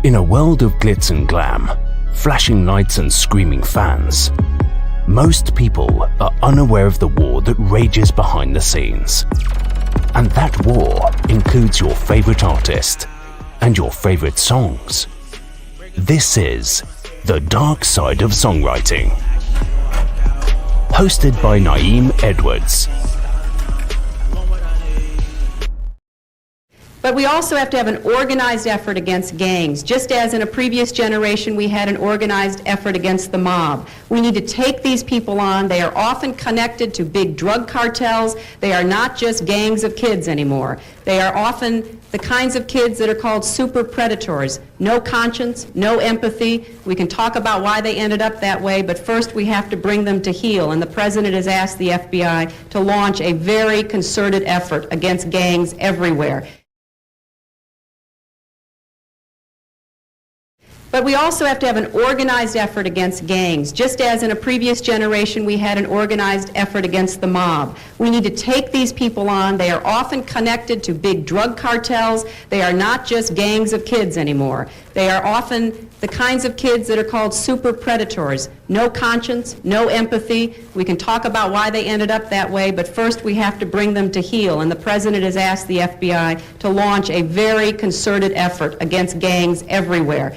In a world of glitz and glam, flashing lights and screaming fans, most people are unaware of the war that rages behind the scenes. And that war includes your favorite artist and your favorite songs. This is The Dark Side of Songwriting. Hosted by Nayim Edwards. But we also have to have an organized effort against gangs. Just as in a previous generation we had an organized effort against the mob. We need to take these people on. They are often connected to big drug cartels. They are not just gangs of kids anymore. They are often the kinds of kids that are called super predators. No conscience, no empathy. We can talk about why they ended up that way, but first we have to bring them to heel. And the President has asked the FBI to launch a very concerted effort against gangs everywhere. But we also have to have an organized effort against gangs. Just as in a previous generation we had an organized effort against the mob. We need to take these people on. They are often connected to big drug cartels. They are not just gangs of kids anymore. They are often the kinds of kids that are called super predators. No conscience, no empathy. We can talk about why they ended up that way, but first we have to bring them to heel. And the President has asked the FBI to launch a very concerted effort against gangs everywhere.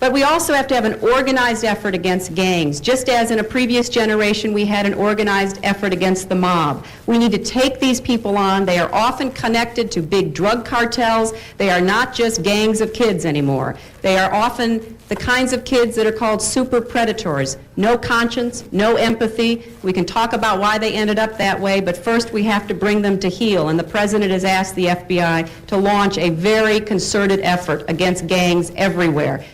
But we also have to have an organized effort against gangs, just as in a previous generation we had an organized effort against the mob. We need to take these people on. They are often connected to big drug cartels. They are not just gangs of kids anymore. They are often the kinds of kids that are called super predators. No conscience, no empathy. We can talk about why they ended up that way, but first we have to bring them to heel. And the President has asked the FBI to launch a very concerted effort against gangs everywhere.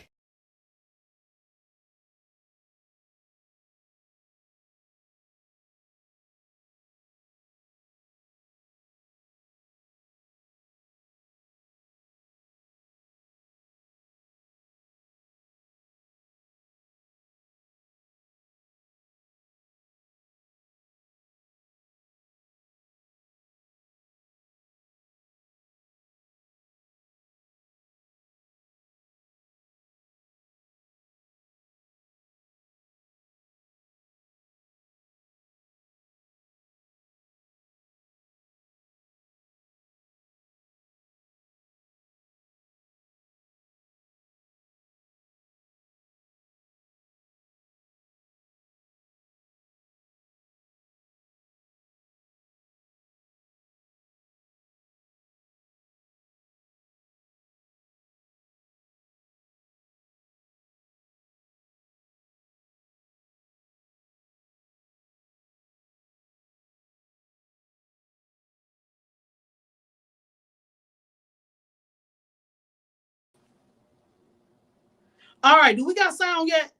All right, do we got sound yet?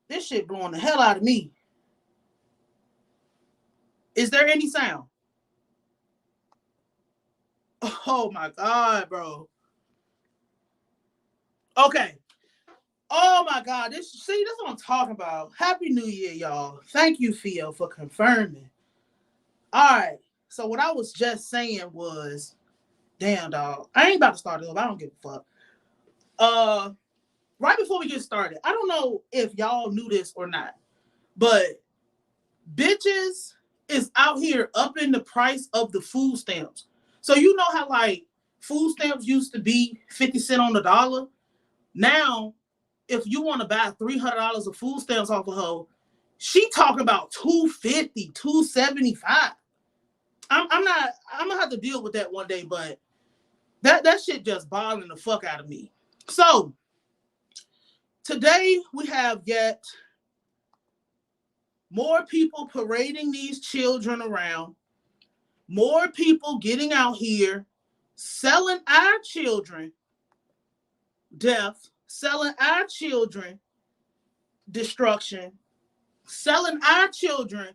This shit blowing the hell out of me. Is there any sound? Oh my God, bro. Okay. Oh my God. This is what I'm talking about. Happy New Year, y'all. Thank you, Theo, for confirming. All right. So what I was just saying was, damn, dog. I ain't about to start it up. I don't give a fuck. Right before we get started, I don't know if y'all knew this or not, but bitches is out here upping the price of the food stamps. So you know how like food stamps used to be 50 cents on the dollar? Now, if you want to buy $300 of food stamps off of her, she talking about $250, $275. I'm gonna have to deal with that one day, but that shit just bothering the fuck out of me. So today we have yet more people parading these children around, more people getting out here selling our children death, selling our children destruction, selling our children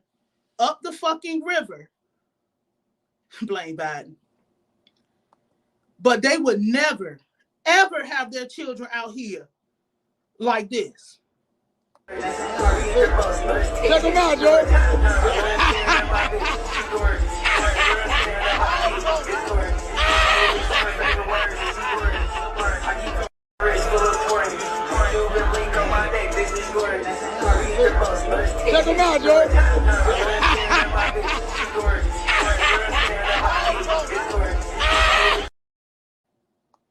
up the fucking river. Blame Biden. But they would never, ever have their children out here like this. Check them out, Joe. Check them out, Joe.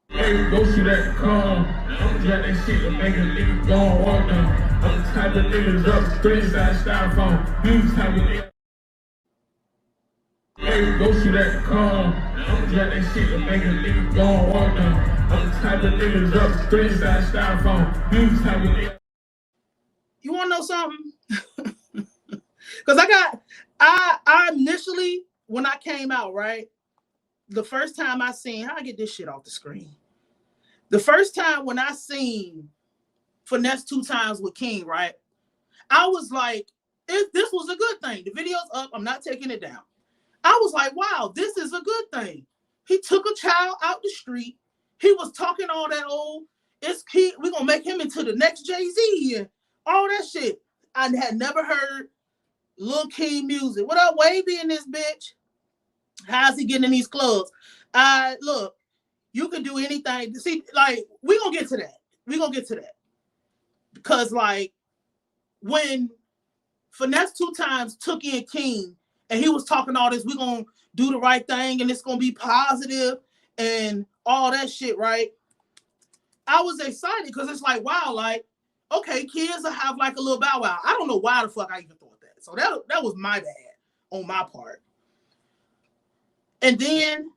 Hey, go see that calm. I'm got that shit to make a nigga go on walk now. I'm the type of niggas up streets that styrofoam. You type of nigga. Hey, go see that calm. I'm got that shit to make a nigga go on walk now. I'm the type of niggas up streets that styrofoam. You type of nigga. You want to know something? Because I initially, when I came out, right, the first time I seen, how I get this shit off the screen? The first time when I seen Finesse 2 Times with King, right, I was like, this was a good thing. The video's up. I'm not taking it down. I was like, wow, this is a good thing. He took a child out the street. He was talking all that old, we're going to make him into the next Jay-Z and all that shit. I had never heard Lil King music. What up, Wavy in this bitch? How's he getting in these clubs? Look, you can do anything. See, like, we're going to get to that. We're going to get to that. Because, like, when Finesse 2 Times took in King and he was talking all this, we're going to do the right thing and it's going to be positive and all that shit, right? I was excited because it's like, wow, like, okay, kids will have like a little bow wow. I don't know why the fuck I even thought that. So that was my bad on my part. And then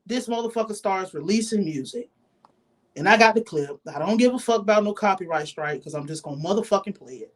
this motherfucker starts releasing music. And I got the clip. I don't give a fuck about no copyright strike because I'm just going to motherfucking play it.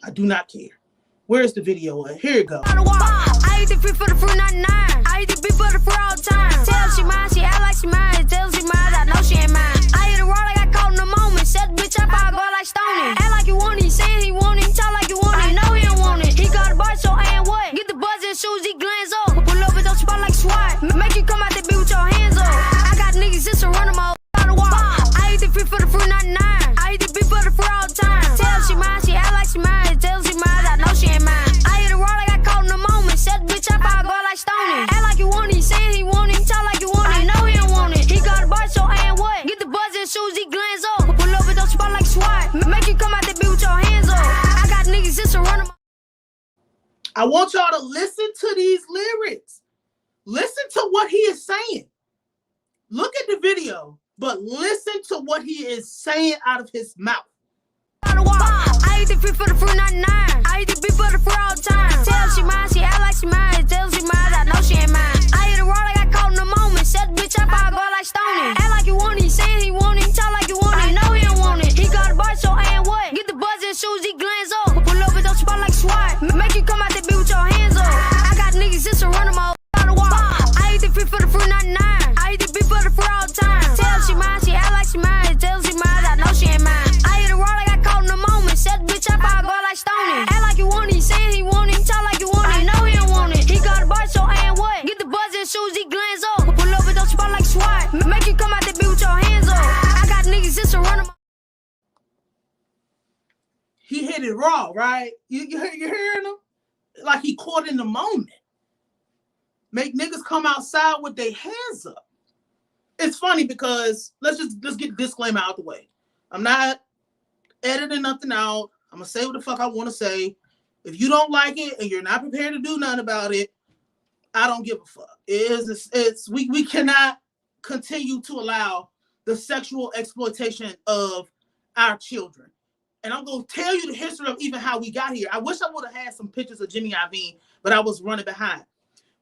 I do not care. Where's the video at? Here it goes. I eat the free for the free 99. I eat the beef for the free all time. Tell she mine, she act like she mine. Tell she mine, I know she ain't mine. I hit a raw like I caught in the moment. Set the bitch up, I go like Stoney. Act like you want it, he saying he want it. Talk like you want it, know he don't want it. He got a bar, so and what? Get the buzz and shoes, he glance up. Pull up with those spot like SWAT. Make you come out the beat with your hands up. I got niggas just to run them all. I eat the free for the free 99. I eat the beef for the free all time. Tell she mine, she act like she mine. Tell she mine, I know she ain't mine. I hit a raw like I caught in the moment. Set the bitch up, I go like Stoney. Act like you want it, he saying he want it. Talk like you want it, know he don't want it. He got a bar, so and what? Get the buzz and shoes, he glance up. Pull up with those spot like SWAT. Make you come out the beat with your hands up. I got niggas just to run them. I want y'all to listen to these lyrics. Listen to what he is saying. Look at the video, but listen to what he is saying out of his mouth. I eat the free for the free 99. I eat the beef for the free all time. Tell she mine, she act like she mine. Tell she mine, I know she ain't mine. I hit a raw like I caught in the moment. Set the bitch up, I go like Stoney. Act like you want it, he saying he want it. Talk like you want it, know he don't want it. He got a bar, so and what? Get the buzz and shoes, he glance up. Pull up with those spot like SWAT. Make you come out the beat with your hands up. I got niggas just to run them all. I eat the free for the free 99. I eat the beef for the free all time. Tell she mine, she act like she mine. Tell she mine, I know she ain't mine. I hit a raw like I caught in the moment. Set the bitch up, I go like Stoney. Act like you want it, he saying he want it. Talk like you want it, know he don't want it. He got a bar, so and what? Get the buzz and shoes, he glance up. Pull up with those spot like SWAT. Make you come out the beat with your hands up. I got niggas just to run them. He hit it raw, right? You hearing him? Like he caught in the moment. Make niggas come outside with their hands up. It's funny because let's get disclaimer out the way. I'm not editing nothing out. I'm gonna say what the fuck I want to say. If you don't like it and you're not prepared to do nothing about it, I don't give a fuck. We cannot continue to allow the sexual exploitation of our children. And I'm gonna tell you the history of even how we got here. I wish I would have had some pictures of Jimmy Iovine, but I was running behind.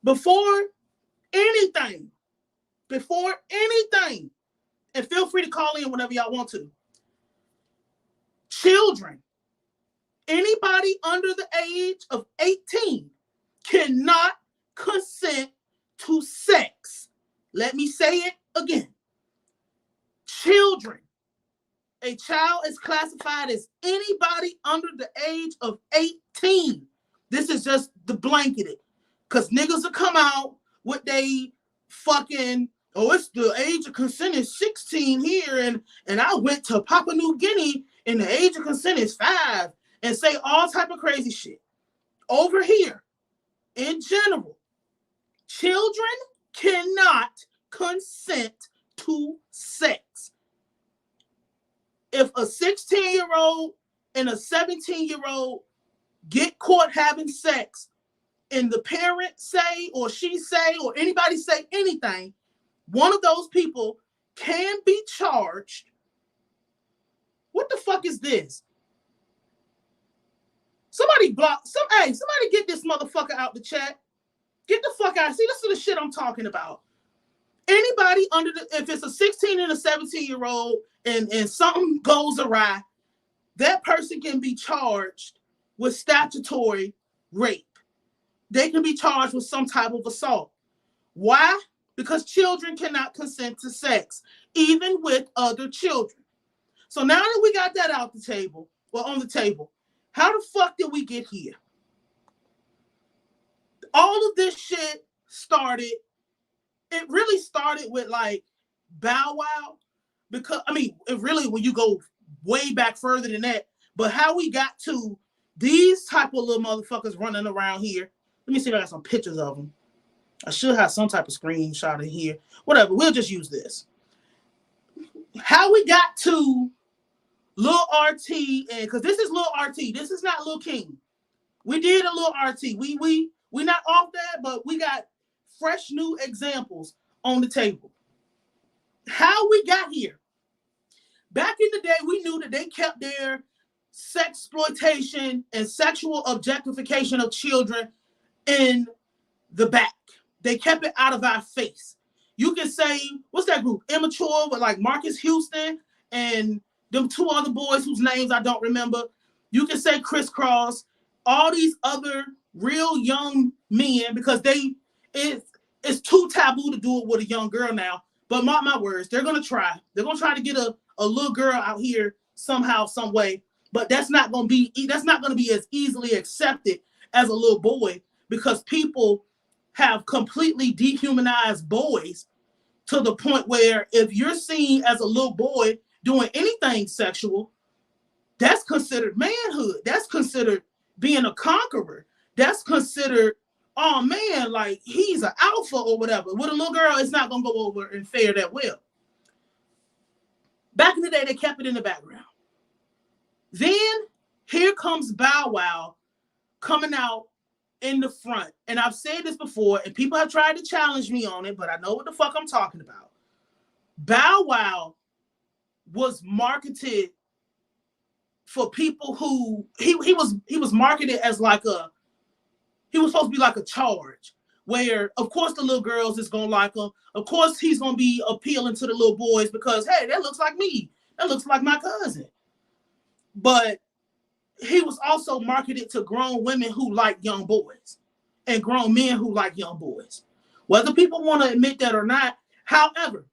Before anything, and feel free to call in whenever y'all want to. Children, anybody under the age of 18 cannot consent to sex. Let me say it again. Children. A child is classified as anybody under the age of 18. This is just the blanketed. Because niggas will come out with they fucking, oh, it's the age of consent is 16 here, and I went to Papua New Guinea and the age of consent is 5, and say all type of crazy shit. Over here, in general, children cannot consent to sex. If a 16-year-old and a 17-year-old get caught having sex, and the parent say, or she say, or anybody say anything, one of those people can be charged. What the fuck is this? Somebody somebody get this motherfucker out the chat. Get the fuck out. See, this is the shit I'm talking about. Anybody under if it's a 16 and a 17-year-old and something goes awry, that person can be charged with statutory rape. They can be charged with some type of assault. Why? Because children cannot consent to sex, even with other children. So now that we got that out the table, or on the table, how the fuck did we get here? All of this shit started, it really started with like Bow Wow, because, I mean, it really, when you go way back further than that, but how we got to these type of little motherfuckers running around here. Let me see if I got some pictures of them. I should have some type of screenshot in here. Whatever, we'll just use this. How we got to Lil RT, and because this is Lil RT, this is not Lil King. We did a Lil RT. We not off that, but we got fresh new examples on the table. How we got here Back in the day, we knew that they kept their sexploitation and sexual objectification of children in the back. They kept it out of our face. You can say, what's that group? Immature with like Marcus Houston and them two other boys whose names I don't remember. You can say Crisscross, all these other real young men, because it's too taboo to do it with a young girl now. But mark my words, they're gonna try. They're gonna try to get a little girl out here somehow, some way. But that's not gonna be as easily accepted as a little boy, because people have completely dehumanized boys to the point where if you're seen as a little boy doing anything sexual, that's considered manhood. That's considered being a conqueror. That's considered, oh man, like he's an alpha or whatever. With a little girl, it's not gonna go over and fare that well. Back in the day, they kept it in the background. Then here comes Bow Wow coming out in the front. And I've said this before, and people have tried to challenge me on it, but I know what the fuck I'm talking about. Bow Wow was marketed for people who he was marketed as like he was supposed to be like a charge, where of course the little girls is gonna like him. Of course he's gonna be appealing to the little boys because hey, that looks like me. That looks like my cousin. But he was also marketed to grown women who like young boys and grown men who like young boys, whether people want to admit that or not. However,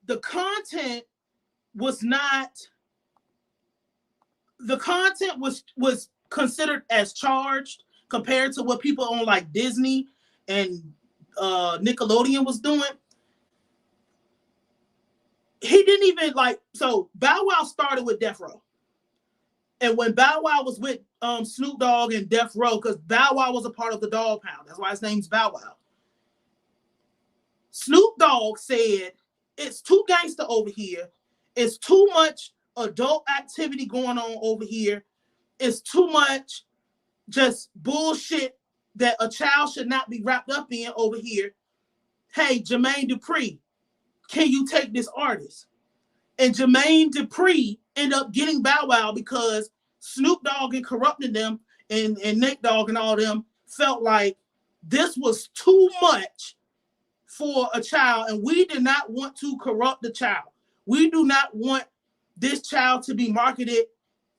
the content was considered as charged compared to what people on like Disney and Nickelodeon was doing. He didn't even like, so Bow Wow started with Death Row. And when Bow Wow was with Snoop Dogg and Death Row, because Bow Wow was a part of the Dog Pound, that's why his name's Bow Wow. Snoop Dogg said, it's too gangster over here. It's too much adult activity going on over here. It's too much just bullshit that a child should not be wrapped up in over here. Hey, Jermaine Dupri, can you take this artist? And Jermaine Dupri ended up getting Bow Wow because Snoop Dogg and Corrupted them and Nate Dogg and all them felt like this was too much for a child, and we did not want to corrupt the child. We do not want this child to be marketed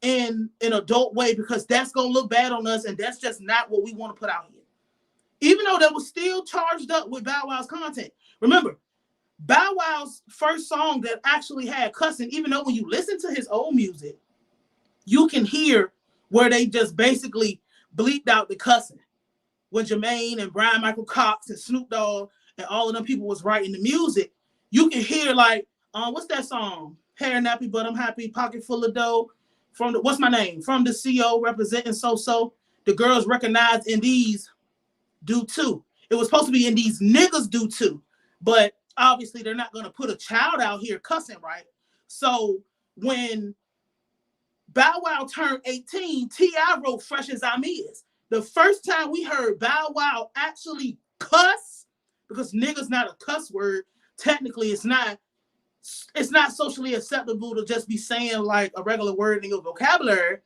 in an adult way because that's going to look bad on us, and that's just not what we want to put out here. Even though that was still charged up with Bow Wow's content. Remember, Bow Wow's first song that actually had cussing, even though when you listen to his old music, you can hear where they just basically bleeped out the cussing. When Jermaine and Brian Michael Cox and Snoop Dogg and all of them people was writing the music, you can hear like, what's that song? Hair nappy, but I'm happy, pocket full of dough. From the, what's my name? From the CO, representing so-so. The girls recognized in these do too. It was supposed to be in these niggas do too. But obviously they're not going to put a child out here cussing, right? So when Bow Wow turned 18, T.I. wrote Fresh As I'm Is. The first time we heard Bow Wow actually cuss, because nigga's not a cuss word, technically it's not socially acceptable to just be saying like a regular word in your vocabulary.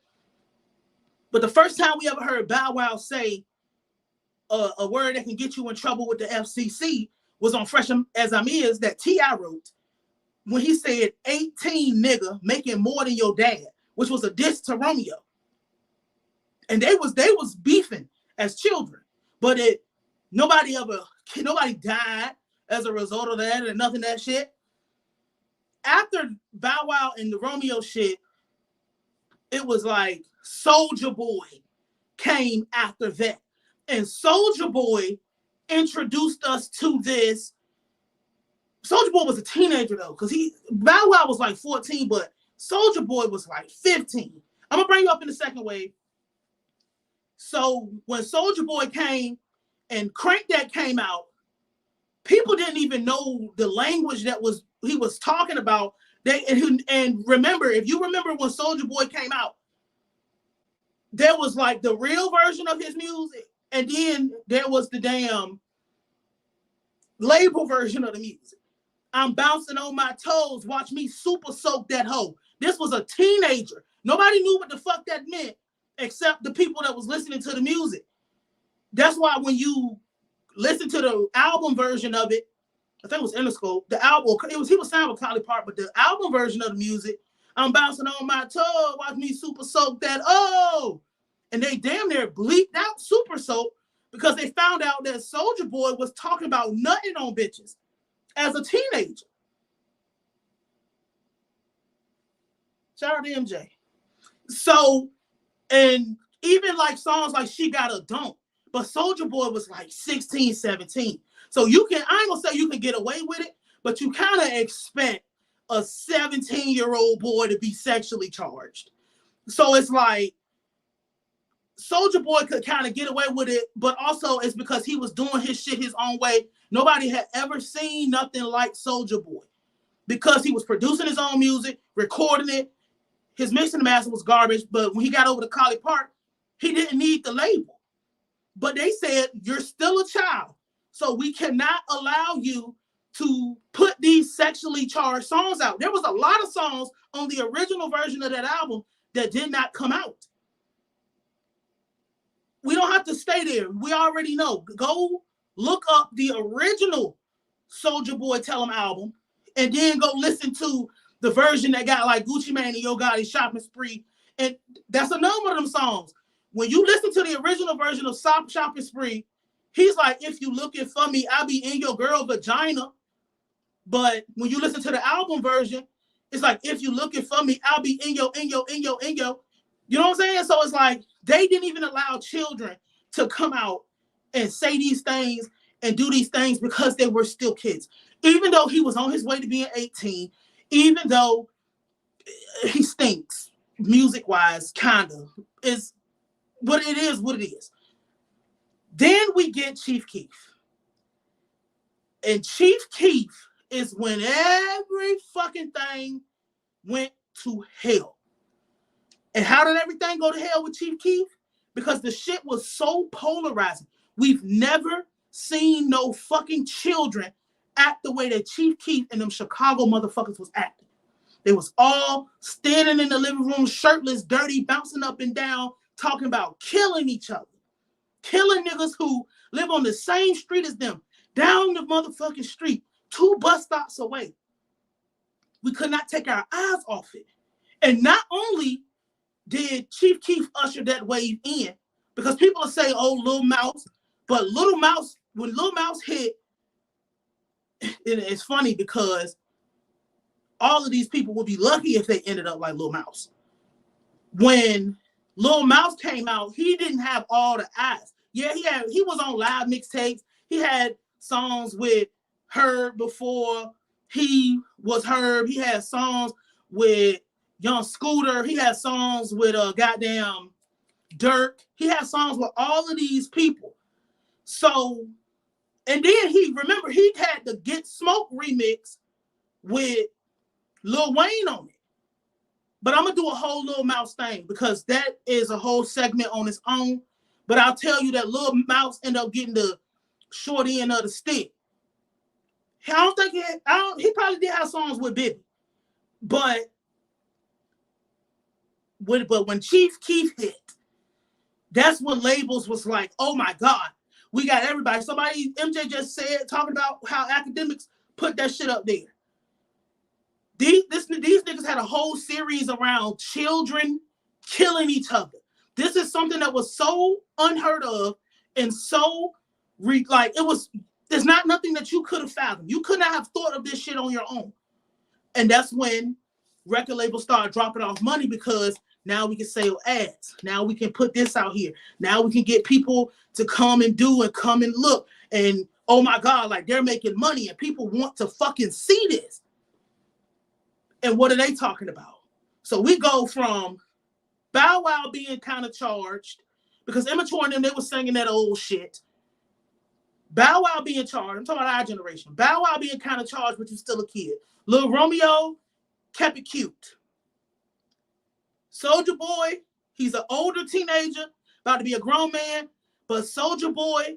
But the first time we ever heard Bow Wow say a word that can get you in trouble with the FCC was on Fresh As I'm Is that T.I. wrote when he said 18 nigga making more than your dad, which was a diss to Romeo. And they was beefing as children, but nobody died as a result of that and nothing that shit. After Bow Wow and the Romeo shit, it was like Soulja Boy came after that. And Soulja Boy introduced us to this. Soulja Boy was a teenager though, because Bow Wow was like 14, but Soulja Boy was like 15. I'm gonna bring you up in the second wave. So when Soulja Boy came and Crank That came out, people didn't even know the language that he was talking about. And remember, if you remember when Soulja Boy came out, there was like the real version of his music, and then there was the damn label version of the music. I'm bouncing on my toes. Watch me super soak that hoe. This was a teenager. Nobody knew what the fuck that meant except the people that was listening to the music. That's why when you listen to the album version of it, I think it was Interscope, the album, he was signed with Collie Park, but the album version of the music, I'm bouncing on my toe, watch me super soak that, oh! And they damn near bleeped out super soak because they found out that Soulja Boy was talking about nutting on bitches as a teenager. Shout out to MJ. So, and even like songs like She Got a Don't, but Soulja Boy was like 16, 17. So you can, I ain't gonna say you can get away with it, but you kind of expect a 17-year-old boy to be sexually charged. So it's like, Soulja Boy could kind of get away with it, but also it's because he was doing his shit his own way. Nobody had ever seen nothing like Soulja Boy because he was producing his own music, recording it. His mixing and master was garbage, but when he got over to Collie Park, he didn't need the label. But they said, you're still a child, so we cannot allow you to put these sexually charged songs out. There was a lot of songs on the original version of that album that did not come out. We don't have to stay there. We already know. Go look up the original Soulja Boy Tell 'Em album and then go listen to the version that got like Gucci Mane and Yo Gotti Shopping Spree. And that's another one of them songs. When you listen to the original version of Shopping Spree, he's like, if you looking for me, I'll be in your girl vagina. But when you listen to the album version, it's like, if you looking for me, I'll be in your. You know what I'm saying? So it's like, they didn't even allow children to come out and say these things and do these things because they were still kids. Even though he was on his way to being 18, even though he stinks, music-wise, kind of, is what it is. Then we get Chief Keef. And Chief Keef is when every fucking thing went to hell. And how did everything go to hell with Chief Keef? Because the shit was so polarizing. We've never seen no fucking children act the way that Chief Keef and them Chicago motherfuckers was acting. They was all standing in the living room, shirtless, dirty, bouncing up and down, talking about killing each other. Killing niggas who live on the same street as them, down the motherfucking street, 2 bus stops away. We could not take our eyes off it. And not only did Chief Keef usher that wave in, because people will say, oh, Lil Mouse, but Lil Mouse, when Lil Mouse hit, it's funny because all of these people would be lucky if they ended up like Lil Mouse. When Lil Mouse came out, he didn't have all the eyes. Yeah, he was on live mixtapes. He had songs with Herb before he was Herb. He had songs with Young Scooter. He had songs with goddamn Dirk. He had songs with all of these people. So, and then he had the Get Smoke remix with Lil Wayne on it. But I'm going to do a whole Lil Mouse thing because that is a whole segment on its own. But I'll tell you that Lil Mouse ended up getting the short end of the stick. He probably did have songs with Bibby. But when Chief Keef hit, that's when labels was like, oh my God, we got everybody. MJ just said, talking about how academics put that shit up there. These niggas had a whole series around children killing each other. This is something that was so unheard of and so there's not nothing that you could have fathomed. You could not have thought of this shit on your own. And that's when record labels started dropping off money because now we can sell ads. Now we can put this out here. Now we can get people to come and do and come and look. And oh my God, like they're making money and people want to fucking see this. And what are they talking about? So we go from Bow Wow being kind of charged because Immature and them, they were singing that old shit. Bow Wow being charged. I'm talking about our generation. Bow Wow being kind of charged, but you're still a kid. Lil Romeo kept it cute. Soulja Boy, he's an older teenager, about to be a grown man, but Soulja Boy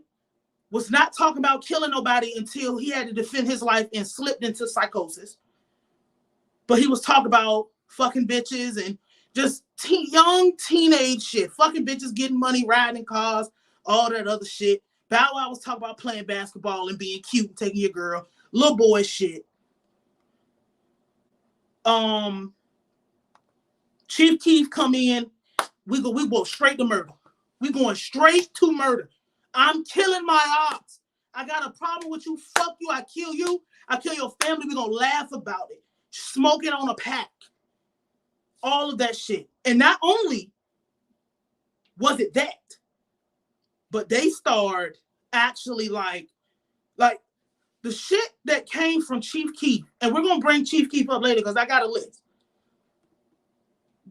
was not talking about killing nobody until he had to defend his life and slipped into psychosis. But he was talking about fucking bitches and just young teenage shit. Fucking bitches, getting money, riding cars, all that other shit. Bow Wow was talking about playing basketball and being cute and taking your girl. Little boy shit. Chief Keef come in. We go straight to murder. We going straight to murder. I'm killing my ops. I got a problem with you. Fuck you. I kill you. I kill your family. We're going to laugh about it. Smoking on a pack. All of that shit. And not only was it that, but they started actually like the shit that came from Chief Keef. And we're going to bring Chief Keef up later because I got a list.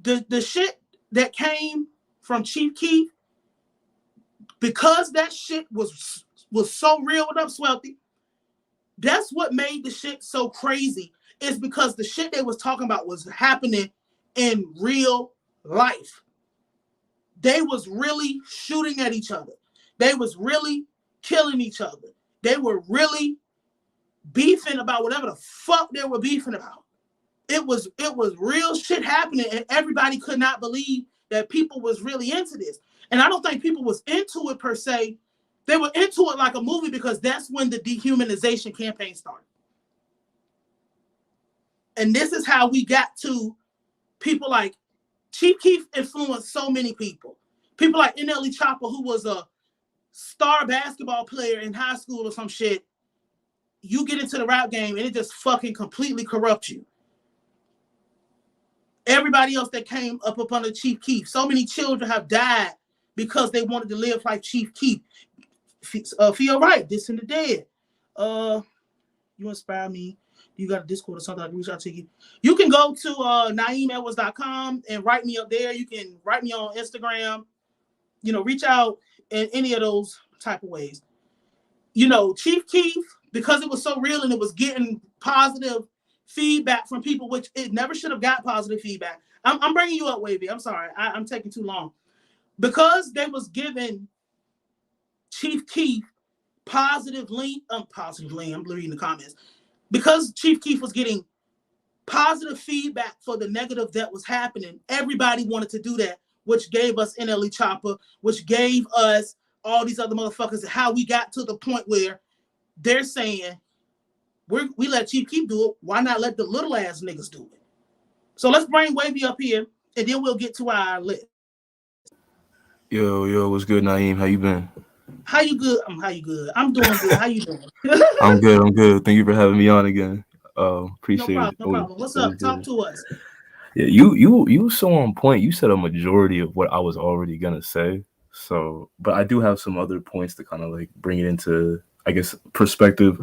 The shit that came from Chief Keef, because that shit was so real. What up, Swelty? That's what made the shit so crazy, is because the shit they was talking about was happening in real life. They was really shooting at each other. They was really killing each other. They were really beefing about whatever the fuck they were beefing about. It was real shit happening, and everybody could not believe that people was really into this. And I don't think people was into it per se. They were into it like a movie because that's when the dehumanization campaign started. And this is how we got to people like Chief Keef influenced so many people. People like NLE Chopper, who was a star basketball player in high school or some shit. You get into the rap game and it just fucking completely corrupts you. Everybody else that came up under Chief Keef. So many children have died because they wanted to live like Chief Keef. Feel right, this and the dead. You inspire me. You got a Discord or something, I can reach out to you. You can go to NayimEdwards.com and write me up there. You can write me on Instagram. You know, reach out in any of those type of ways. You know, Chief Keef, because it was so real and it was getting positive feedback from people, which it never should have got positive feedback. I'm bringing you up, Wavy. I'm sorry. I'm taking too long. Because they was giving Chief Keef positive lean. I'm reading the comments. Because Chief Keef was getting positive feedback for the negative that was happening, everybody wanted to do that, which gave us NLE Chopper, which gave us all these other motherfuckers, and how we got to the point where they're saying, we let Chief Keef do it. Why not let the little ass niggas do it? So let's bring Wavy up here, and then we'll get to our list. Yo, what's good, Nayim? How you been? How you good? I'm doing good. How you doing? I'm good. Thank you for having me on again. Appreciate it. No problem. What's up? Talk to us. Yeah, you were so on point. You said a majority of what I was already gonna say. So, but I do have some other points to kind of like bring it into, I guess, perspective.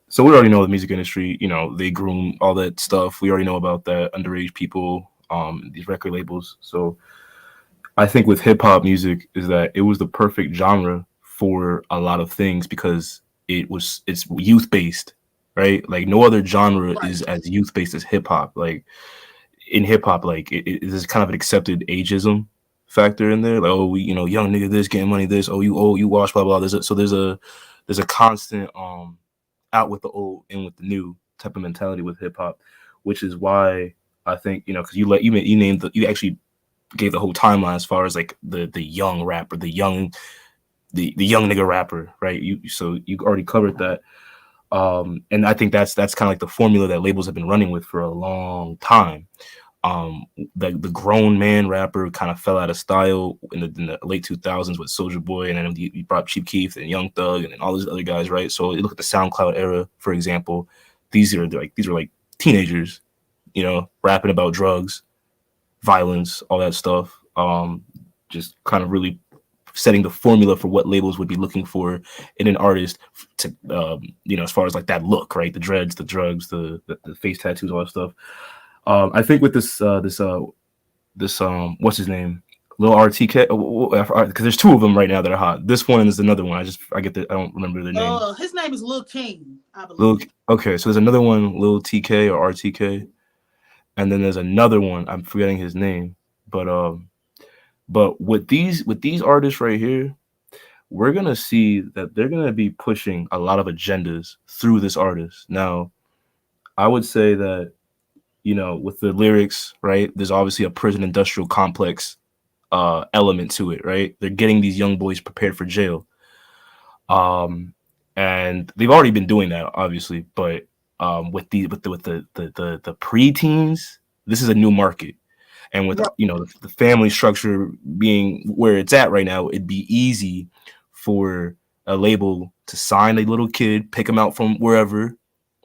So we already know the music industry, you know, they groom all that stuff. We already know about that, underage people, these record labels. So I think with hip hop music is that it was the perfect genre for a lot of things because it's youth based, right? Like no other genre is as youth based as hip hop. Like in hip hop, like it is kind of an accepted ageism factor in there. Like, oh, we, you know, young nigga this, getting money this, you wash, blah blah. There's a constant out with the old, in with the new type of mentality with hip hop, which is why I think, you know, because you actually gave the whole timeline as far as like the young rapper, the young nigga rapper, right? So you already covered that, and I think that's kind of like the formula that labels have been running with for a long time. The grown man rapper kind of fell out of style in the late 2000s with Soulja Boy, and then you brought Chief Keef and Young Thug and all these other guys, right? So you look at the SoundCloud era, for example. These are like teenagers, you know, rapping about drugs, violence, all that stuff. Just kind of really setting the formula for what labels would be looking for in an artist to, you know, as far as like that look, right? The dreads, the drugs, the face tattoos, all that stuff. I think with this what's his name, Lil RTK, because there's two of them right now that are hot. This one is another one. I don't remember their name. His name is Lil King, I believe. Okay, so there's another one, Lil TK or RTK, and then there's another one. I'm forgetting his name, but with these artists right here, we're gonna see that they're gonna be pushing a lot of agendas through this artist. Now, I would say that, you know, with the lyrics, right, there's obviously a prison industrial complex element to it, right? They're getting these young boys prepared for jail. And they've already been doing that, obviously, but with the preteens, this is a new market. And with, you know, the family structure being where it's at right now, it'd be easy for a label to sign a little kid, pick him out from wherever,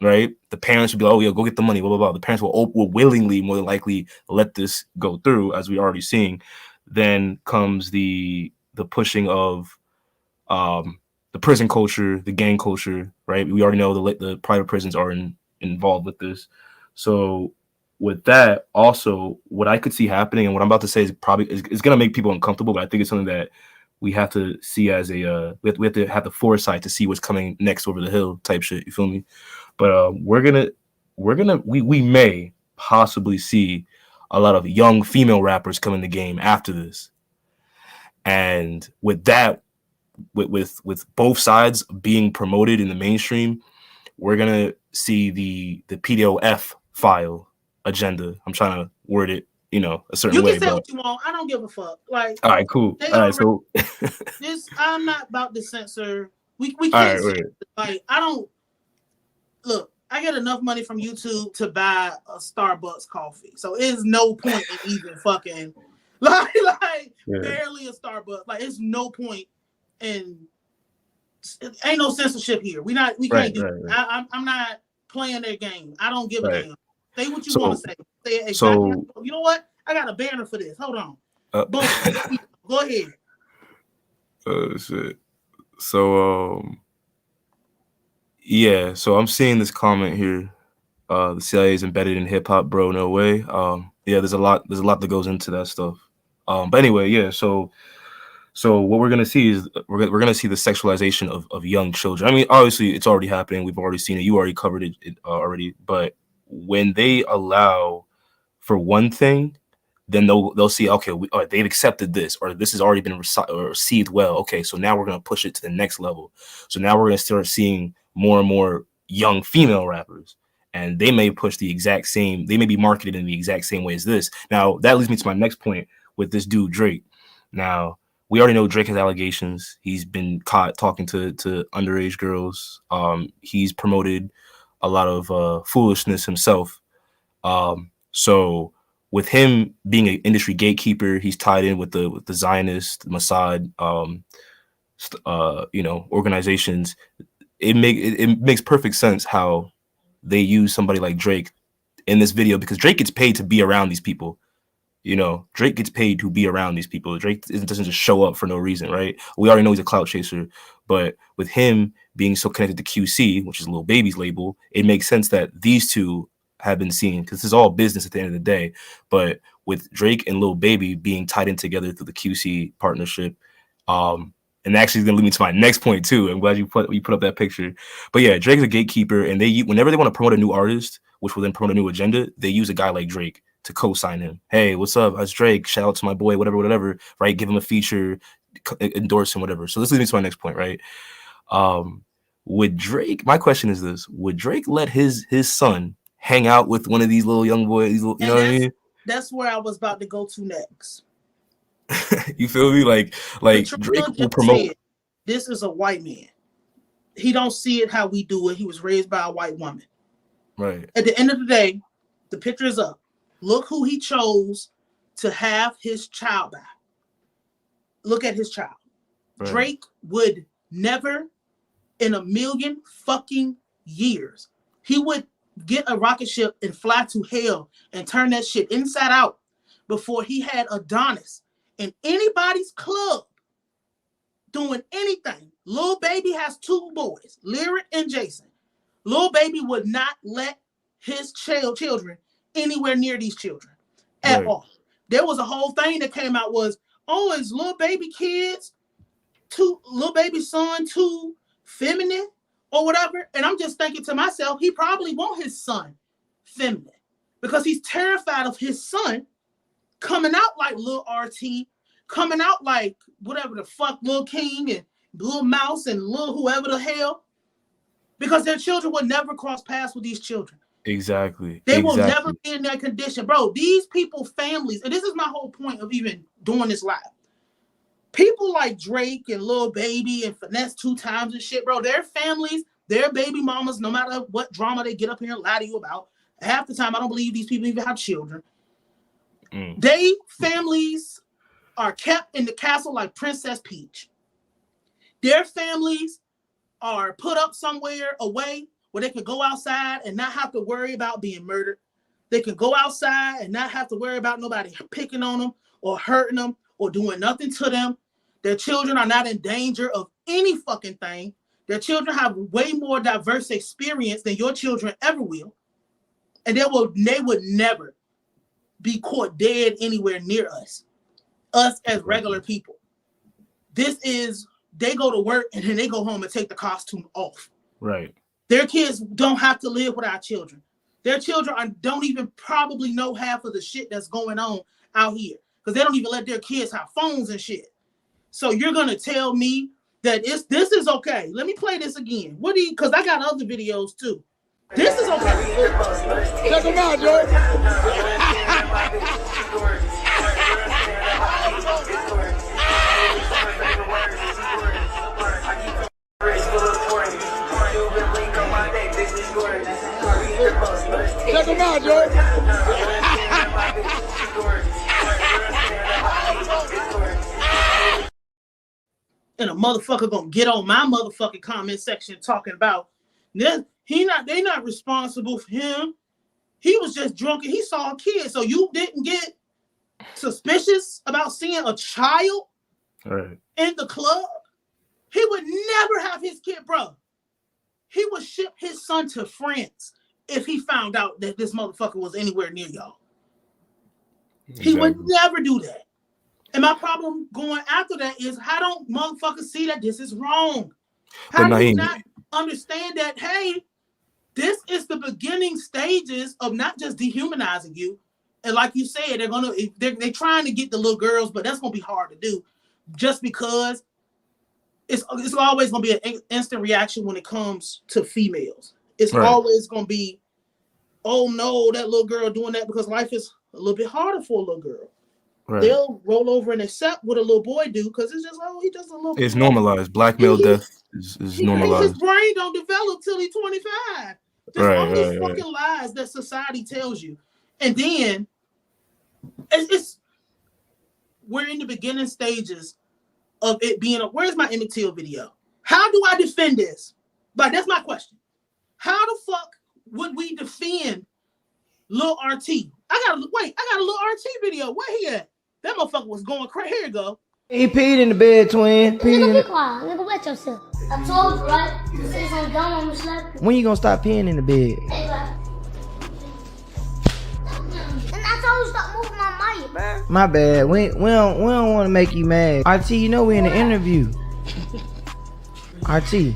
right? The parents would be like, oh, yeah, go get the money, blah, blah, blah. The parents will willingly, more than likely, let this go through, as we're already seeing. Then comes the pushing of the prison culture, the gang culture, right? We already know the private prisons are involved with this. So with that, also, what I could see happening, and what I'm about to say is probably is going to make people uncomfortable, but I think it's something that we have to see as a we have to have the foresight to see what's coming next over the hill type shit. You feel me? But we may possibly see a lot of young female rappers come in the game after this, and with that, with both sides being promoted in the mainstream, we're gonna see the PDOF file agenda. I'm trying to word it, you know, a certain way. You can say what you want. I don't give a fuck. Like, all right, cool. All right, so this, I'm not about to censor. We can't. Right. Like, I don't look. I get enough money from YouTube to buy a Starbucks coffee, so it's no point in even fucking like barely a Starbucks. Like, it's no point in. Ain't no censorship here. We can't do. Right. I'm not playing their game. I don't give a damn. Say what you want to say. Say it exactly. You know what? I got a banner for this. Hold on. Boom. Go ahead. Shit. So yeah. So I'm seeing this comment here. The CIA is embedded in hip hop, bro. No way. Yeah. There's a lot that goes into that stuff. But anyway, yeah. So what we're gonna see is we're gonna see the sexualization of young children. I mean, obviously, it's already happening. We've already seen it. You already covered it already. But when they allow for one thing, then they'll see, okay, they've accepted this, or this has already been received well. Okay, so now we're gonna push it to the next level. So now we're gonna start seeing more and more young female rappers, and they may push the exact same. They may be marketed in the exact same way as this. Now that leads me to my next point with this dude Drake. Now, we already know Drake has allegations. He's been caught talking to underage girls. He's promoted a lot of foolishness himself. So with him being an industry gatekeeper, he's tied in with the Zionist, Mossad, you know, organizations. It makes perfect sense how they use somebody like Drake in this video, because Drake gets paid to be around these people. You know, Drake gets paid to be around these people. Drake doesn't just show up for no reason, right? We already know he's a clout chaser, but with him being so connected to QC, which is Lil Baby's label, it makes sense that these two have been seen, because this is all business at the end of the day. But with Drake and Lil Baby being tied in together through the QC partnership, and actually going to lead me to my next point too. I'm glad you put up that picture. But yeah, Drake's a gatekeeper, and whenever they want to promote a new artist, which will then promote a new agenda, they use a guy like Drake to co-sign him. Hey, what's up? That's Drake. Shout out to my boy, whatever, right? Give him a feature, endorse him, whatever. So this leads me to my next point, right? Would Drake, my question is this, would Drake let his son hang out with one of these little young boys? You know what I mean? That's where I was about to go to next. You feel me? Like Drake will promote. This is a white man. He don't see it how we do it. He was raised by a white woman. Right. At the end of the day, the picture is up. Look who he chose to have his child by. Look at his child. Right. Drake would never in a million fucking years, he would get a rocket ship and fly to hell and turn that shit inside out before he had Adonis in anybody's club doing anything. Lil Baby has two boys, Lyric and Jason. Lil Baby would not let his children anywhere near these children at all. There was a whole thing that came out was, oh, is Lil Baby kids, Lil Baby's son too feminine or whatever? And I'm just thinking to myself, he probably want his son feminine because he's terrified of his son coming out like Lil RT, coming out like whatever the fuck Lil King Little Mouse and little whoever the hell, because their children will never cross paths with these children. Exactly. They will never be in that condition. Bro, these people, families, and this is my whole point of even doing this live. People like Drake and Lil Baby and Finesse 2 Times and shit, bro, their families, their baby mamas, no matter what drama they get up here and lie to you about, half the time I don't believe these people even have children. They families are kept in the castle like Princess Peach. Their families are put up somewhere away where they can go outside and not have to worry about being murdered. They can go outside and not have to worry about nobody picking on them or hurting them or doing nothing to them. Their children are not in danger of any fucking thing. Their children have way more diverse experience than your children ever will. And they would never be caught dead anywhere near us as regular people. This is, they go to work and then they go home and take the costume off. Right. Their kids don't have to live with our children. Their children don't even probably know half of the shit that's going on out here because they don't even let their kids have phones and shit. So you're gonna tell me that this is okay? Let me play this again. What do you? Because I got other videos too. This is okay. Check them out, Joe. Check them out, Joe. And a motherfucker gonna get on my motherfucking comment section talking about this. They not responsible for him. He was just drunk and he saw a kid. So you didn't get suspicious about seeing a child in the club? He would never have his kid, bro. He would ship his son to France if he found out that this motherfucker was anywhere near y'all. Exactly. He would never do that. And my problem going after that is, how don't motherfuckers see that this is wrong? How do you not understand that, hey, this is the beginning stages of not just dehumanizing you. And like you said, they're trying to get the little girls, but that's gonna be hard to do just because it's always gonna be an instant reaction when it comes to females. It's always gonna be, oh no, that little girl doing that, because life is a little bit harder for a little girl. Right. They'll roll over and accept what a little boy do because it's just, oh, he just a little. It's normalized. Black male death is normalized. His brain don't develop till he's 25. There's all these fucking lies that society tells you, and then we're in the beginning stages of it being where's my Emmett Till video? How do I defend this? Like, that's my question. How the fuck would we defend Lil RT? I got a Lil RT video. Where he at? That motherfucker was going crazy. Here you go. He peed in the bed, twin. Nigga, be quiet. Nigga, wet yourself. I told you, right? You say something dumb, I'm gonna slap you. When you gonna stop peeing in the bed? Hey, right. And I told you stop moving my mic, bro. My bad. We don't want to make you mad. RT, you know we in an interview. RT,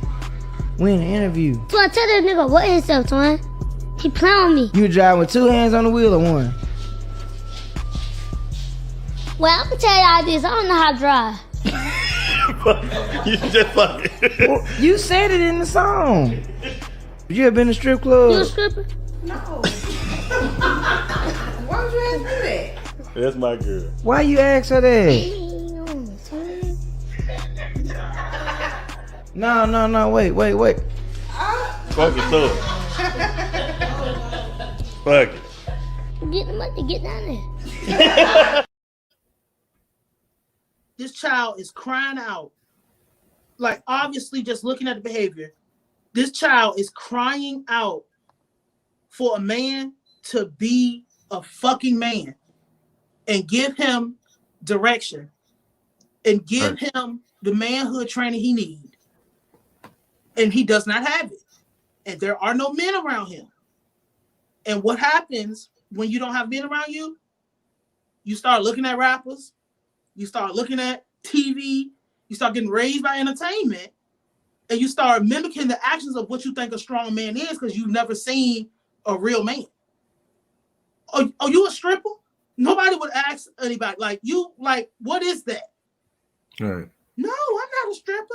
we in an interview. Twin, tell that nigga what himself, twin. He playing with me. You drive with 2 hands on the wheel or one? Well, I'm gonna tell y'all this. I don't know how to drive. You just fucking. Well, you said it in the song. You ever been to a strip club? You a stripper? No. Why would you ask me that? That's my girl. Why you ask her that? No, wait. Fuck it, so. Fuck it. Get the money, get down there. This child is crying out. Like, obviously, just looking at the behavior, this child is crying out for a man to be a fucking man and give him direction and give him the manhood training he needs. And he does not have it. And there are no men around him. And what happens when you don't have men around you? You start looking at rappers. You start looking at TV. You start getting raised by entertainment. And you start mimicking the actions of what you think a strong man is because you've never seen a real man. Are you a stripper? Nobody would ask anybody, what is that? Right. No, I'm not a stripper.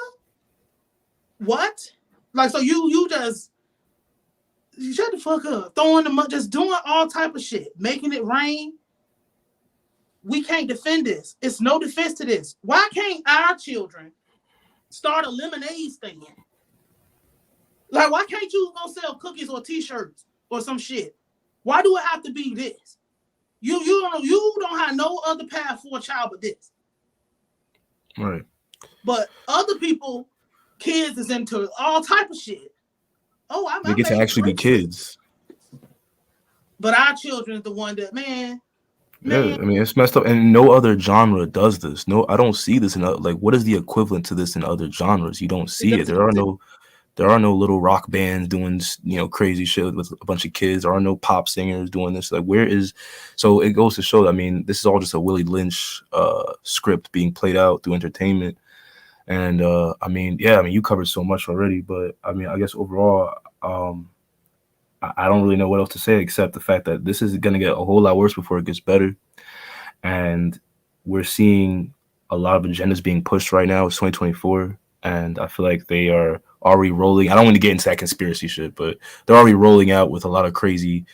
What? Like, so you just shut the fuck up, throwing them up, just doing all type of shit, making it rain. We can't defend this. It's no defense to this. Why can't our children start a lemonade stand? Like, why can't you go sell cookies or t-shirts or some shit? Why do it have to be this? You don't have no other path for a child but this. Right. But other people, kids is into all type of shit. Oh, they get to actually be kids. But our children is the one that, man. Yeah, I mean, it's messed up, and no other genre does this. No, I don't see this in like, what is the equivalent to this in other genres? You don't see it. There are no little rock bands doing, you know, crazy shit with a bunch of kids. There are no pop singers doing this. Like, where is? So it goes to show. I mean, this is all just a Willie Lynch script being played out through entertainment. And I mean, yeah, I mean, you covered so much already, but I mean, I guess overall, I don't really know what else to say except the fact that this is going to get a whole lot worse before it gets better. And we're seeing a lot of agendas being pushed right now. It's 2024. And I feel like they are already rolling. I don't want to get into that conspiracy shit, but they're already rolling out with a lot of crazy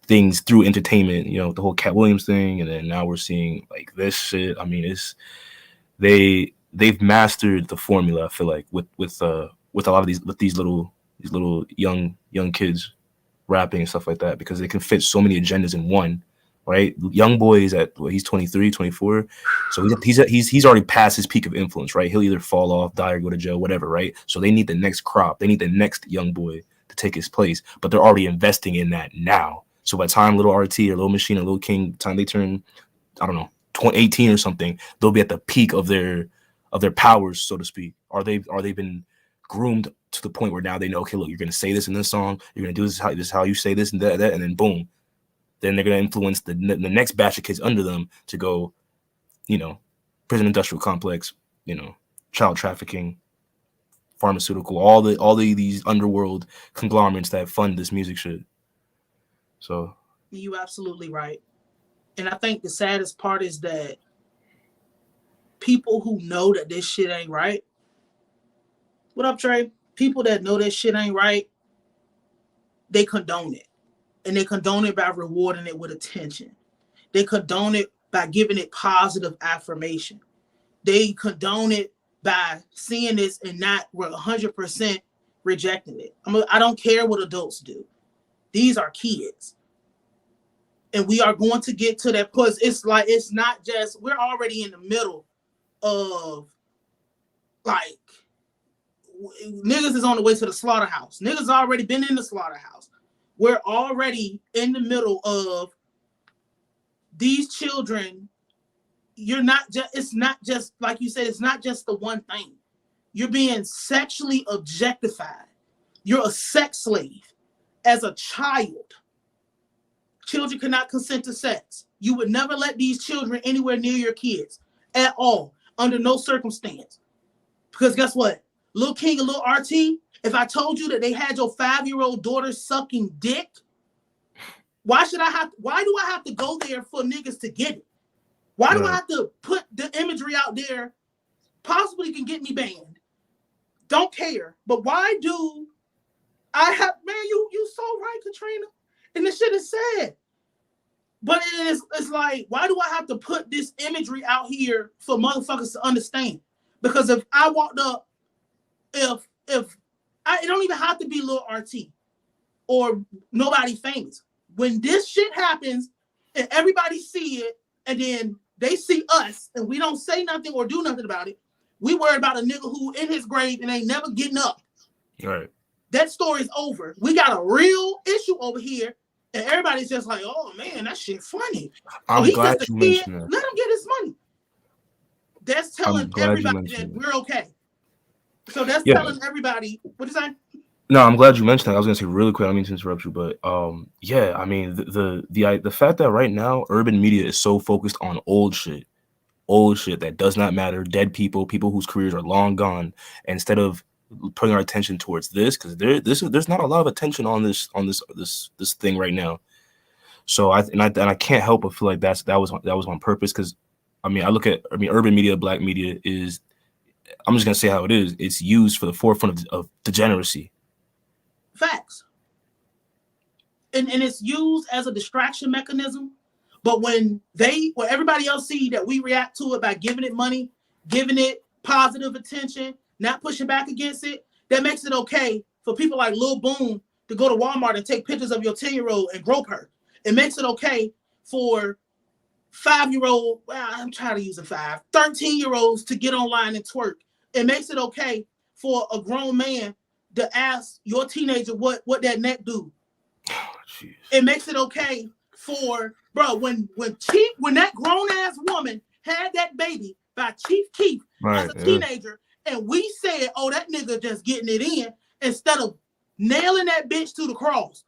things through entertainment, you know, the whole Cat Williams thing. And then now we're seeing like this shit. I mean, they've mastered the formula, I feel like, with a lot of these little young kids rapping and stuff like that, because they can fit so many agendas in one, right? Young boy is at, he's 23, 24. So he's already past his peak of influence, right? He'll either fall off, die, or go to jail, whatever, right? So they need the next crop. They need the next young boy to take his place, but they're already investing in that now. So by the time Little RT or Little Machine or Little King, time they turn, I don't know, 18 or something, they'll be at the peak of their powers, so to speak. Are they been groomed to the point where now they know, okay, look, you're going to say this in this song, you're going to do this is how you say this and that, and then boom, then they're going to influence the next batch of kids under them to go, you know, prison industrial complex, you know, child trafficking, pharmaceutical, all these underworld conglomerates that fund this music shit. So you absolutely right. And I think the saddest part is that people who know that this shit ain't right. What up, Trey? People that know that shit ain't right, they condone it. And they condone it by rewarding it with attention. They condone it by giving it positive affirmation. They condone it by seeing this and not 100% rejecting it. I don't care what adults do. These are kids. And we are going to get to that point. It's like, it's not just, we're already in the middle of, like, niggas is on the way to the slaughterhouse. Niggas already been in the slaughterhouse. We're already in the middle of these children. It's not just, like you said, it's not just the one thing. You're being sexually objectified. You're a sex slave as a child. Children cannot consent to sex. You would never let these children anywhere near your kids at all, under no circumstance. Because guess what? Lil King and Lil RT, if I told you that they had your 5-year-old daughter sucking dick, why do I have to go there for niggas to get it? Why do I have to put the imagery out there? Possibly can get me banned. Don't care. But why do I have, man, you so right, Katrina. And this shit is sad. But it's like, why do I have to put this imagery out here for motherfuckers to understand? Because if I walked up, it don't even have to be Lil RT or nobody famous. When this shit happens and everybody see it and then they see us and we don't say nothing or do nothing about it, we worry about a nigga who in his grave and ain't never getting up. Right. That story's over. We got a real issue over here, and everybody's just like, "Oh man, that shit funny." I'm glad you mentioned that. Let him get his money. That's telling everybody that we're okay. So that's telling everybody. What you saying? No, I'm glad you mentioned that. I was gonna say really quick. I don't mean to interrupt you, but yeah, I mean the fact that right now urban media is so focused on old shit that does not matter, dead people whose careers are long gone, instead of putting our attention towards this, because there's not a lot of attention on this thing right now. So I can't help but feel like that was on purpose, because I mean urban media, black media I'm just gonna say how it is. It's used for the forefront of degeneracy. Facts. And it's used as a distraction mechanism. But when everybody else see that we react to it by giving it money, giving it positive attention, not pushing back against it, that makes it okay for people like Lil Boom to go to Walmart and take pictures of your 10-year-old and grope her. It makes it okay for 5-year-old, I'm trying to use a 13-year-olds to get online and twerk. It makes it okay for a grown man to ask your teenager what that neck do. Oh, it makes it okay for, bro, when that grown-ass woman had that baby by Chief Keef as a teenager, and we said, oh, that nigga just getting it in, instead of nailing that bitch to the cross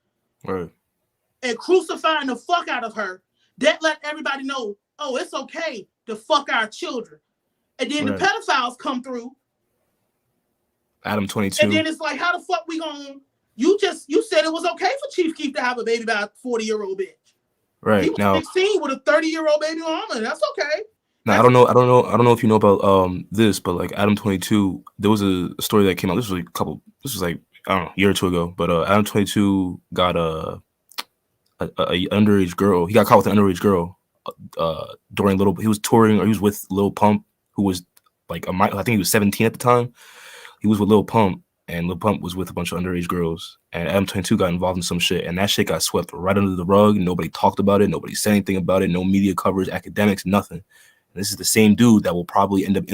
and crucifying the fuck out of her, that let everybody know, oh, it's okay to fuck our children. And then the pedophiles come through. Adam 22. And then it's like, how the fuck we gonna, you said it was okay for Chief Keef to have a baby by a 40-year-old bitch. Right. He was now 16 with a 30-year-old baby mama. That's okay. Now I don't know if you know about this, but like Adam 22, there was a story that came out. This was like I don't know, a year or two ago. But Adam 22 got a underage girl. He got caught with an underage girl during he was touring, or he was with Lil Pump, who was like I think he was 17 at the time. He was with Lil Pump, and Lil Pump was with a bunch of underage girls. And Adam 22 got involved in some shit, and that shit got swept right under the rug. Nobody talked about it. Nobody said anything about it. No media coverage, academics, nothing. And this is the same dude that will probably end up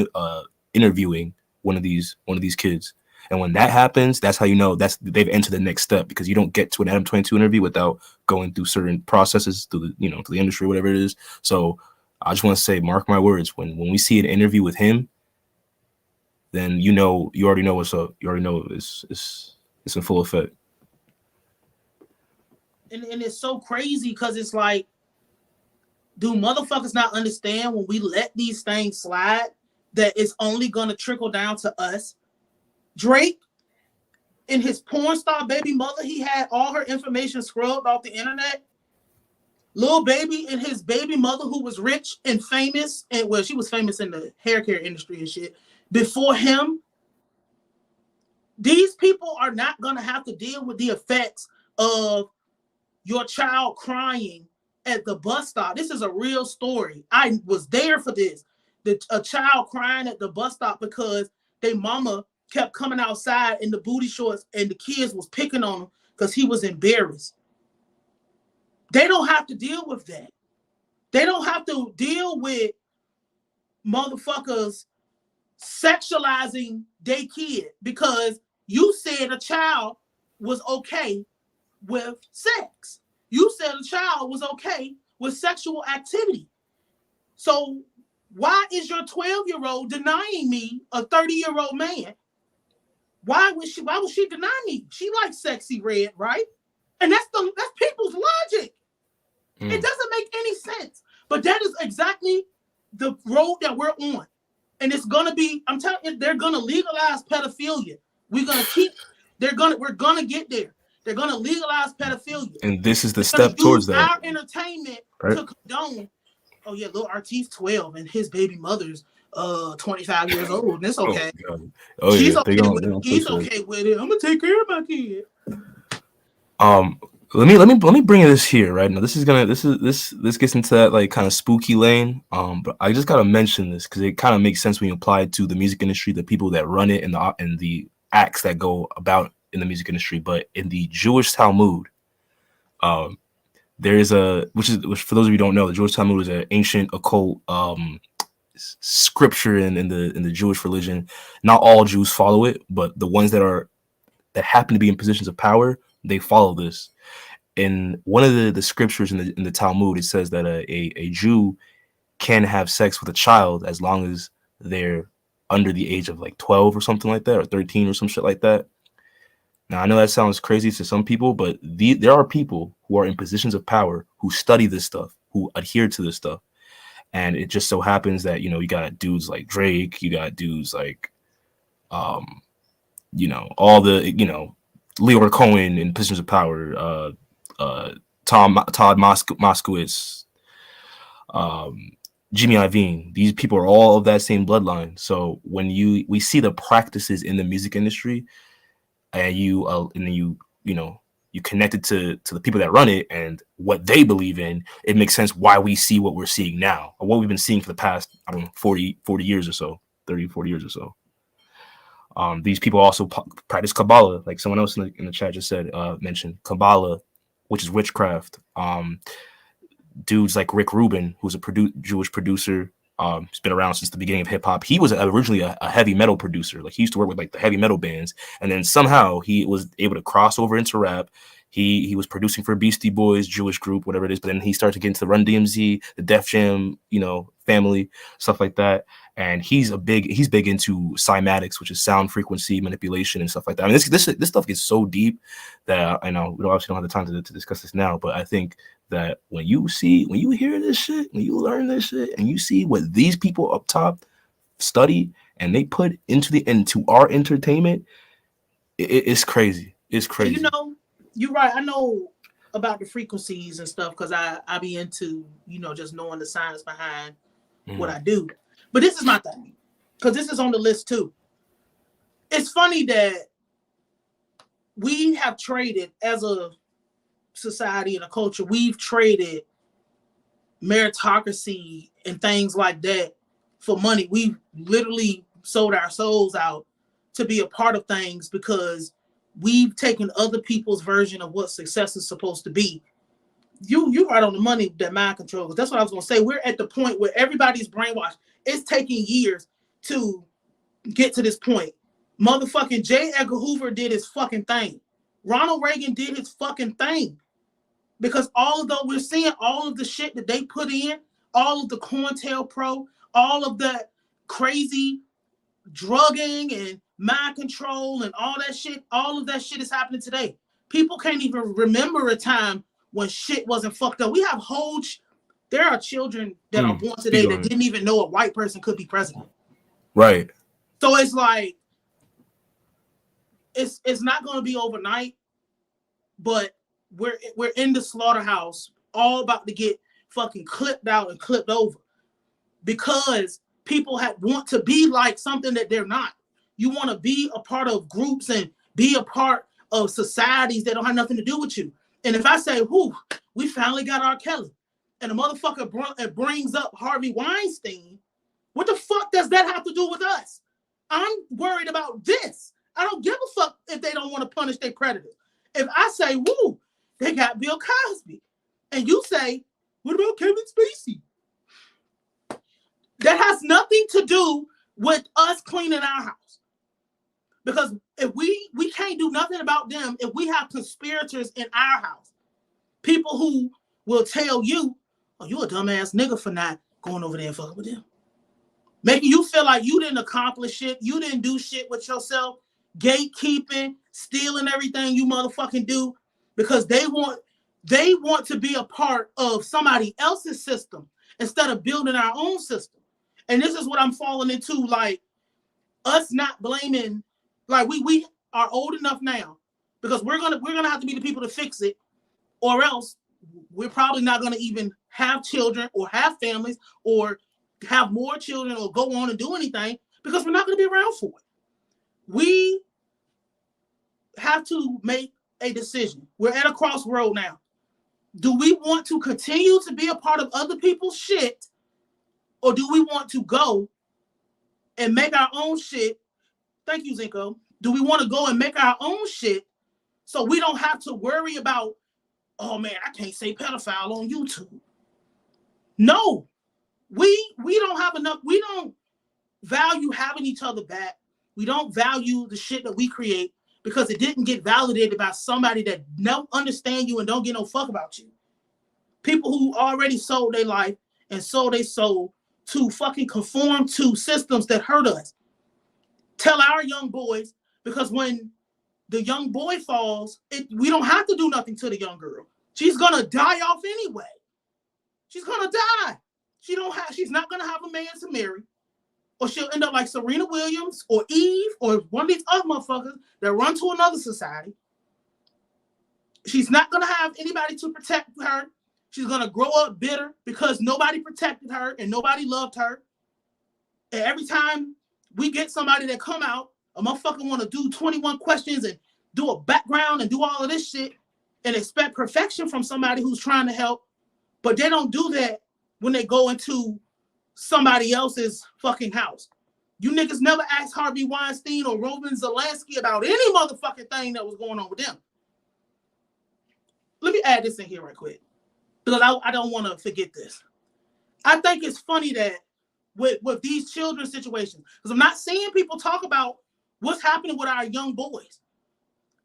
interviewing one of these kids. And when that happens, that's how you know they've entered the next step, because you don't get to an Adam 22 interview without going through certain processes through to the industry, whatever it is. So I just want to say, mark my words, when we see an interview with him, then you already know what's up. You already know it's in full effect. And it's so crazy because it's like, do motherfuckers not understand when we let these things slide that it's only gonna trickle down to us? Drake, in his porn star baby mother, he had all her information scrubbed off the internet. Lil Baby and his baby mother, who was rich and famous, and well, she was famous in the hair care industry and shit before him. These people are not gonna have to deal with the effects of your child crying at the bus stop. This is a real story. I was there for this. A child crying at the bus stop because their mama kept coming outside in the booty shorts and the kids was picking on him because he was embarrassed. They don't have to deal with that. They don't have to deal with motherfuckers sexualizing their kid because you said a child was okay with sex. You said a child was okay with sexual activity. So why is your 12-year-old denying me a 30-year-old man? Why would she deny me? She likes sexy red, right? And that's people's logic. It doesn't make any sense. But that is exactly the road that we're on. And it's gonna be, I'm telling you, they're gonna legalize pedophilia. We're gonna get there. They're gonna legalize pedophilia. And this is the step towards that. Our entertainment to condone. Oh yeah, Lil Artiste 12 and his baby mother's 25 years old. And it's okay. She's okay with it. He's okay with it. I'm gonna take care of my kid. Let me bring this here right now. This gets into that like kind of spooky lane. But I just gotta mention this because it kind of makes sense when you apply it to the music industry, the people that run it, and the acts that go about in the music industry. But in the Jewish Talmud, there is which for those of you who don't know, the Jewish Talmud is an ancient occult scripture in the Jewish religion. Not all Jews follow it, but the ones that happen to be in positions of power, they follow this. In one of the scriptures in the Talmud, it says that a Jew can have sex with a child as long as they're under the age of like 12 or something like that, or 13 or some shit like that. Now, I know that sounds crazy to some people, but there are people who are in positions of power who study this stuff, who adhere to this stuff. And it just so happens that, you got dudes like Drake, you got dudes like, all the, Leonard Cohen in positions of power, Todd Moskowitz, Jimmy Iovine. These people are all of that same bloodline. So when we see the practices in the music industry, and then you connect it to the people that run it and what they believe in, it makes sense why we see what we're seeing now, or what we've been seeing for the past, I don't know, 40 years or so, 30, 40 years or so. These people also practice Kabbalah, like someone else in the chat just said, mentioned Kabbalah, which is witchcraft. Dudes like Rick Rubin, who's a Jewish producer, he's been around since the beginning of hip hop. He was originally a heavy metal producer. Like he used to work with like the heavy metal bands, and then somehow he was able to cross over into rap. He was producing for Beastie Boys, Jewish group, whatever it is. But then he started to get into the Run DMC, the Def Jam, family, stuff like that. And he's big into cymatics, which is sound frequency manipulation and stuff like that. I mean, this stuff gets so deep that I know we obviously don't have the time to discuss this now. But I think that when you hear this shit, when you learn this shit, and you see what these people up top study and they put into our entertainment, it's crazy. It's crazy. You're right. I know about the frequencies and stuff because I be into, just knowing the science behind what I do. But this is my thing, because this is on the list too. It's funny that we have traded, as a society and a culture, we've traded meritocracy and things like that for money. We've literally sold our souls out to be a part of things because we've taken other people's version of what success is supposed to be. You right on the money, that mind control. That's what I was going to say. We're at the point where everybody's brainwashed. It's taking years to get to this point. Motherfucking J. Edgar Hoover did his fucking thing. Ronald Reagan did his fucking thing. Because although we're seeing all of the shit that they put in, all of the COINTELPRO, all of that crazy drugging and mind control and all that shit is happening today. People can't even remember a time when shit wasn't fucked up. We have there are children that are born today that didn't even know a white person could be president. Right. So it's like, it's not going to be overnight, but we're in the slaughterhouse, all about to get fucking clipped out and clipped over because people want to be like something that they're not. You want to be a part of groups and be a part of societies that don't have nothing to do with you. And if I say, whoo, we finally got R. Kelly, and a motherfucker brings up Harvey Weinstein, what the fuck does that have to do with us? I'm worried about this. I don't give a fuck if they don't want to punish their predators. If I say, woo, they got Bill Cosby, and you say, what about Kevin Spacey? That has nothing to do with us cleaning our house. Because if we can't do nothing about them if we have conspirators in our house. People who will tell you, oh, you a dumbass nigga for not going over there and fucking with them. Making you feel like you didn't accomplish shit, you didn't do shit with yourself, gatekeeping, stealing everything you motherfucking do, because they want to be a part of somebody else's system instead of building our own system. And this is what I'm falling into, like us not blaming, like we are old enough now because we're gonna have to be the people to fix it, or else we're probably not gonna even have children or have families or have more children or go on and do anything because we're not gonna be around for it. We have to make a decision. We're at a crossroad now. Do we want to continue to be a part of other people's shit, or do we want to go and make our own shit? Thank you, Zinko. Do we want to go and make our own shit so we don't have to worry about, oh man, I can't say pedophile on YouTube? No, we don't have enough. We don't value having each other back. We don't value the shit that we create because it didn't get validated by somebody that don't understand you and don't get no fuck about you. People who already sold their life and sold their soul to fucking conform to systems that hurt us. Tell our young boys, because when the young boy falls, we don't have to do nothing to the young girl. She's gonna die off anyway. She's gonna die. She's not gonna have a man to marry, or she'll end up like Serena Williams or Eve or one of these other motherfuckers that run to another society. She's not gonna have anybody to protect her. She's going to grow up bitter because nobody protected her and nobody loved her. And every time we get somebody that come out, a motherfucker want to do 21 questions and do a background and do all of this shit and expect perfection from somebody who's trying to help. But they don't do that when they go into somebody else's fucking house. You niggas never asked Harvey Weinstein or Roman Zelensky about any motherfucking thing that was going on with them. Let me add this in here right quick, because I don't want to forget this. I think it's funny that with these children's situations, because I'm not seeing people talk about what's happening with our young boys.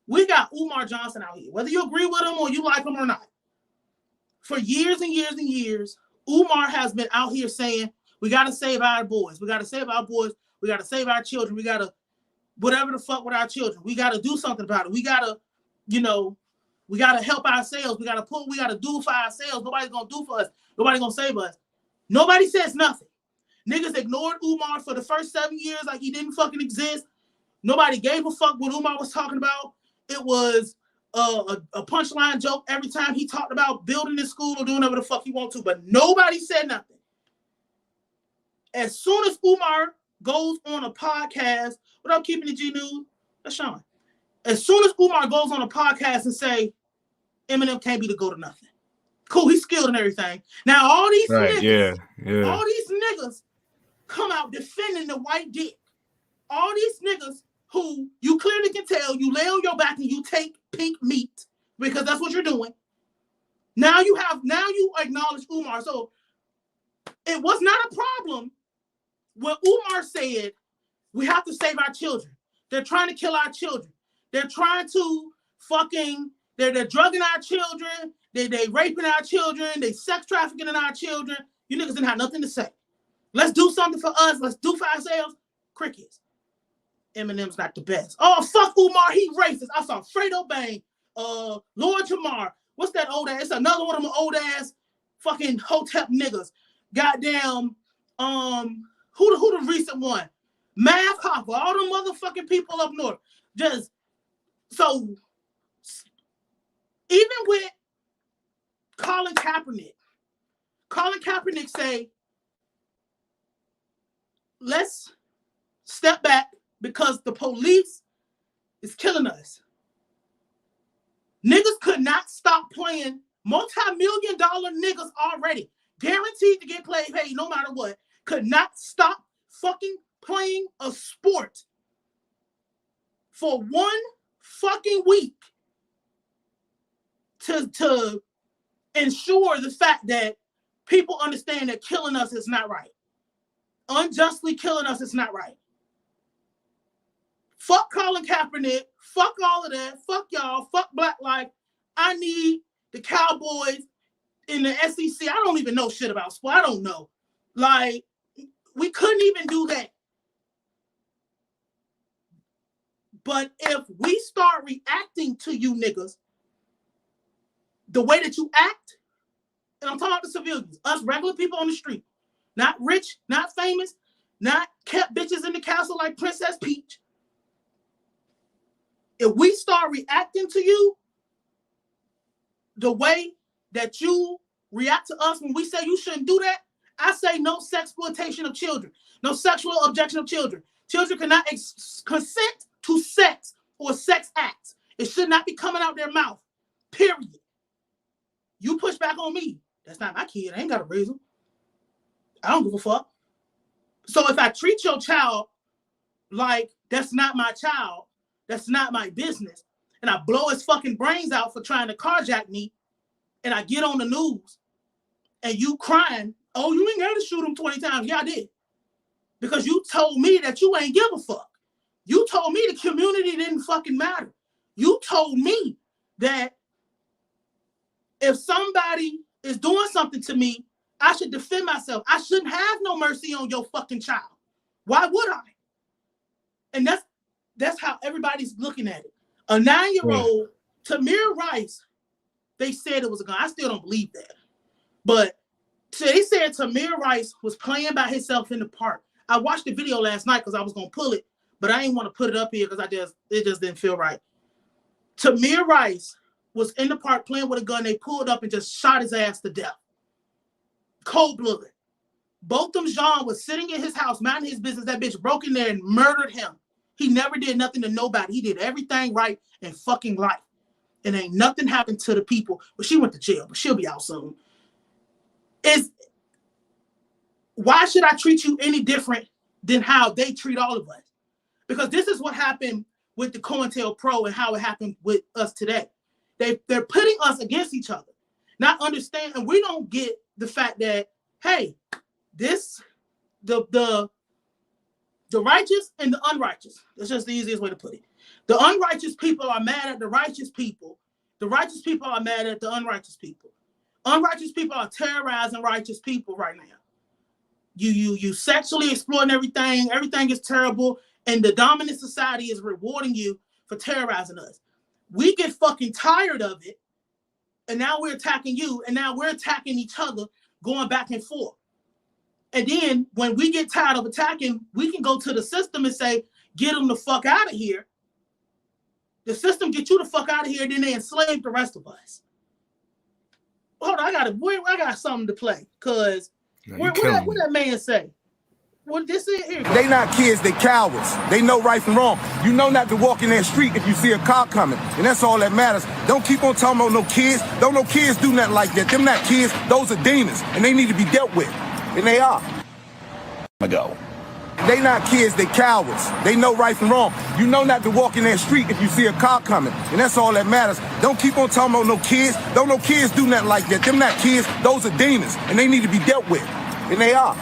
We got Umar Johnson out here, whether you agree with him or you like him or not. For years and years and years, Umar has been out here saying, we got to save our boys. We got to save our boys. We got to save our children. We got to whatever the fuck with our children. We got to do something about it. We got to, we got to help ourselves. We got to we got to do for ourselves. Nobody's going to do for us. Nobody's going to save us. Nobody says nothing. Niggas ignored Umar for the first 7 years like he didn't fucking exist. Nobody gave a fuck what Umar was talking about. It was a punchline joke every time he talked about building his school or doing whatever the fuck he wanted to, but nobody said nothing. As soon as Umar goes on a podcast, what up, Keeping the G News? That's Sean. As soon as Umar goes on a podcast and say, Eminem can't be the go to nothing. Cool, he's skilled and everything. Now all these niggas, all these niggas come out defending the white dick. All these niggas who you clearly can tell you lay on your back and you take pink meat because that's what you're doing. Now you acknowledge Umar. So it was not a problem when Umar said we have to save our children. They're trying to kill our children. They're trying to they're drugging our children. They raping our children. They sex trafficking in our children. You niggas didn't have nothing to say. Let's do something for us. Let's do for ourselves. Crickets. Eminem's not the best. Oh, fuck Umar. He racist. I saw Fredo Bang, Lord Jamar. What's that old ass? It's another one of them old ass fucking Hotep niggas. Goddamn, who the recent one? Mav Hoffa. All them motherfucking people up north. Just, so, even with Colin Kaepernick say, let's step back because the police is killing us. Niggas could not stop playing multi-million-dollar niggas already, guaranteed to get paid no matter what, could not stop fucking playing a sport for 1 fucking week to ensure the fact that people understand that killing us is not right. Unjustly killing us is not right. Fuck Colin Kaepernick. Fuck all of that. Fuck y'all. Fuck Black Life. I need the Cowboys in the SEC. I don't even know shit about sport. I don't know. Like, we couldn't even do that. But if we start reacting to you niggas the way that you act, and I'm talking about the civilians, us regular people on the street, not rich, not famous, not kept bitches in the castle like Princess Peach. If we start reacting to you the way that you react to us when we say you shouldn't do that, I say no sexploitation of children, no sexual objection of children. Children cannot consent to sex or sex acts. It should not be coming out their mouth, period. You push back on me. That's not my kid. I ain't got to raise him. I don't give a fuck. So if I treat your child like that's not my child, that's not my business, and I blow his fucking brains out for trying to carjack me, and I get on the news, and you crying, oh, you ain't got to shoot him 20 times. Yeah, I did. Because you told me that you ain't give a fuck. You told me the community didn't fucking matter. You told me that if somebody is doing something to me, I should defend myself. I shouldn't have no mercy on your fucking child. Why would I? And that's how everybody's looking at it. A 9-year-old, Tamir Rice, they said it was a gun. I still don't believe that. But they said Tamir Rice was playing by himself in the park. I watched the video last night because I was going to pull it, but I didn't want to put it up here because it just didn't feel right. Tamir Rice was in the park playing with a gun. They pulled up and just shot his ass to death. Cold blood. Both them Jean was sitting in his house, minding his business. That bitch broke in there and murdered him. He never did nothing to nobody. He did everything right in fucking life. And ain't nothing happened to the people. But she went to jail, but she'll be out soon. Why should I treat you any different than how they treat all of us? Because this is what happened with the COINTELPRO and how it happened with us today. They're putting us against each other. Not understand, and we don't get the fact that, hey, the righteous and the unrighteous. That's just the easiest way to put it. The unrighteous people are mad at the righteous people. The righteous people are mad at the unrighteous people. Unrighteous people are terrorizing righteous people right now. You sexually exploiting everything. Everything is terrible. And the dominant society is rewarding you for terrorizing us. We get fucking tired of it. And now we're attacking you. And now we're attacking each other, going back and forth. And then when we get tired of attacking, we can go to the system and say, get them the fuck out of here. The system get you the fuck out of here, then they enslave the rest of us. Hold on, I got something to play. Cause what that man say? What this is here? They not kids, they cowards. They know right from wrong. You know not to walk in that street if you see a car coming. And that's all that matters. Don't keep on talking about no kids. Don't no kids do nothing like that. Them not kids, those are demons. And they need to be dealt with. And they are. Ago. They not kids, they cowards. They know right from wrong. You know not to walk in that street if you see a car coming. And that's all that matters. Don't keep on talking about no kids. Don't no kids do nothing like that. Them not kids, those are demons. And they need to be dealt with. And they are.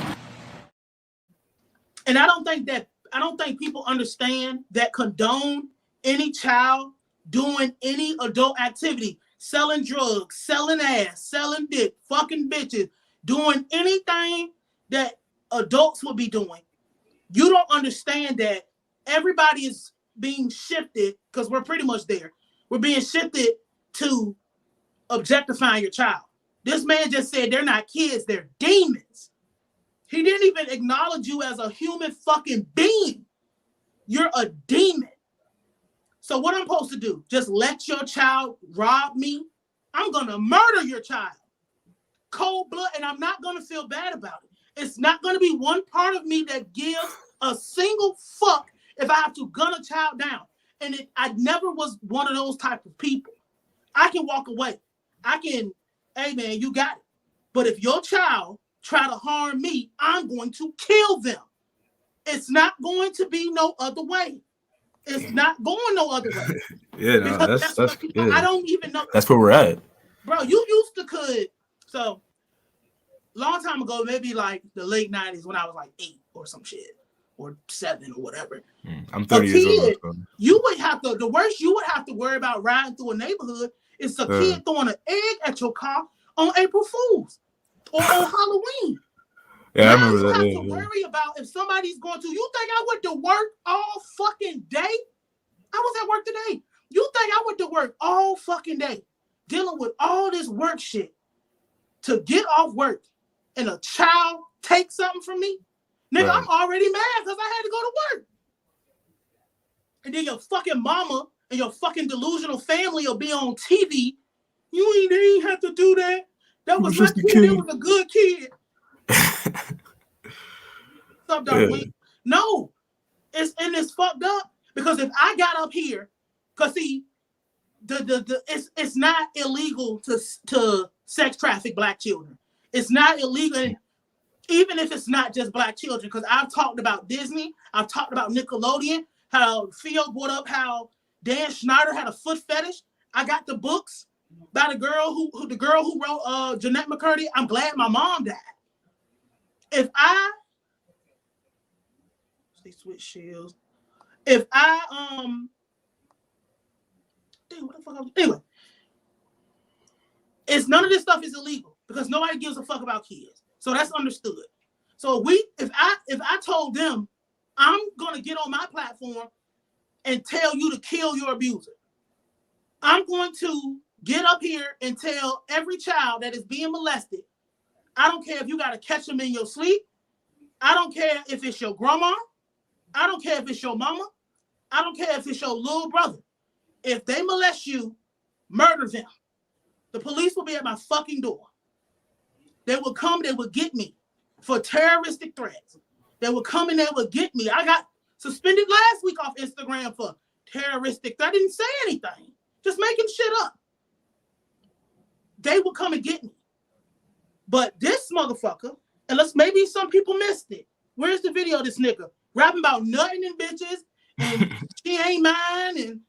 And I don't think people understand that condone any child doing any adult activity, selling drugs, selling ass, selling dick, fucking bitches, doing anything that adults will be doing. You don't understand that everybody is being shifted, because we're pretty much there. We're being shifted to objectifying your child. This man just said they're not kids, they're demons. He didn't even acknowledge you as a human fucking being. You're a demon. So what I'm supposed to do? Just let your child rob me? I'm gonna murder your child. Cold blood, and I'm not gonna feel bad about it. It's not gonna be one part of me that gives a single fuck if I have to gun a child down. And I never was one of those type of people. I can walk away. Hey man, you got it. But if your child try to harm me, I'm going to kill them. It's not going to be no other way. It's not going no other way. Yeah, no, that's yeah. I don't even know. That's where we're at. Bro, you used to could. So, long time ago, maybe like the late 90s when I was like 8 or some shit. Or 7 or whatever. I'm 30 years old. You would have to, the worst you would have to worry about riding through a neighborhood is a kid throwing an egg at your car on April Fool's or on Halloween. Yeah, now I remember that. You have to worry about if somebody's going to, you think I went to work all fucking day? I was at work today. You think I went to work all fucking day dealing with all this work shit to get off work and a child take something from me? Nigga, right. I'm already mad because I had to go to work. And then your fucking mama and your fucking delusional family will be on TV. You ain't have to do that. That was my kid. It was a good kid. Stop, Darlene. No, it's fucked up because if I got up here, because see, it's not illegal to sex traffic black children. It's not illegal. Even if it's not just black children, because I've talked about Disney, I've talked about Nickelodeon, how Theo brought up how Dan Schneider had a foot fetish. I got the books by the girl who wrote Jeanette McCurdy. I'm glad my mom died. If I switch shields, if I what the fuck? Anyway, it's none of this stuff is illegal because nobody gives a fuck about kids. So that's understood. So if I told them I'm gonna get on my platform and tell you to kill your abuser, I'm going to get up here and tell every child that is being molested, I don't care if you gotta catch them in your sleep, I don't care if it's your grandma, I don't care if it's your mama, I don't care if it's your little brother. If they molest you, murder them. The police will be at my fucking door. They will come, they will get me for terroristic threats. They will come and they will get me. I got suspended last week off Instagram for terroristic. I didn't say anything. Just making shit up. They will come and get me. But this motherfucker, unless maybe some people missed it. Where's the video of this nigga? Rapping about nutting and bitches and she ain't mine and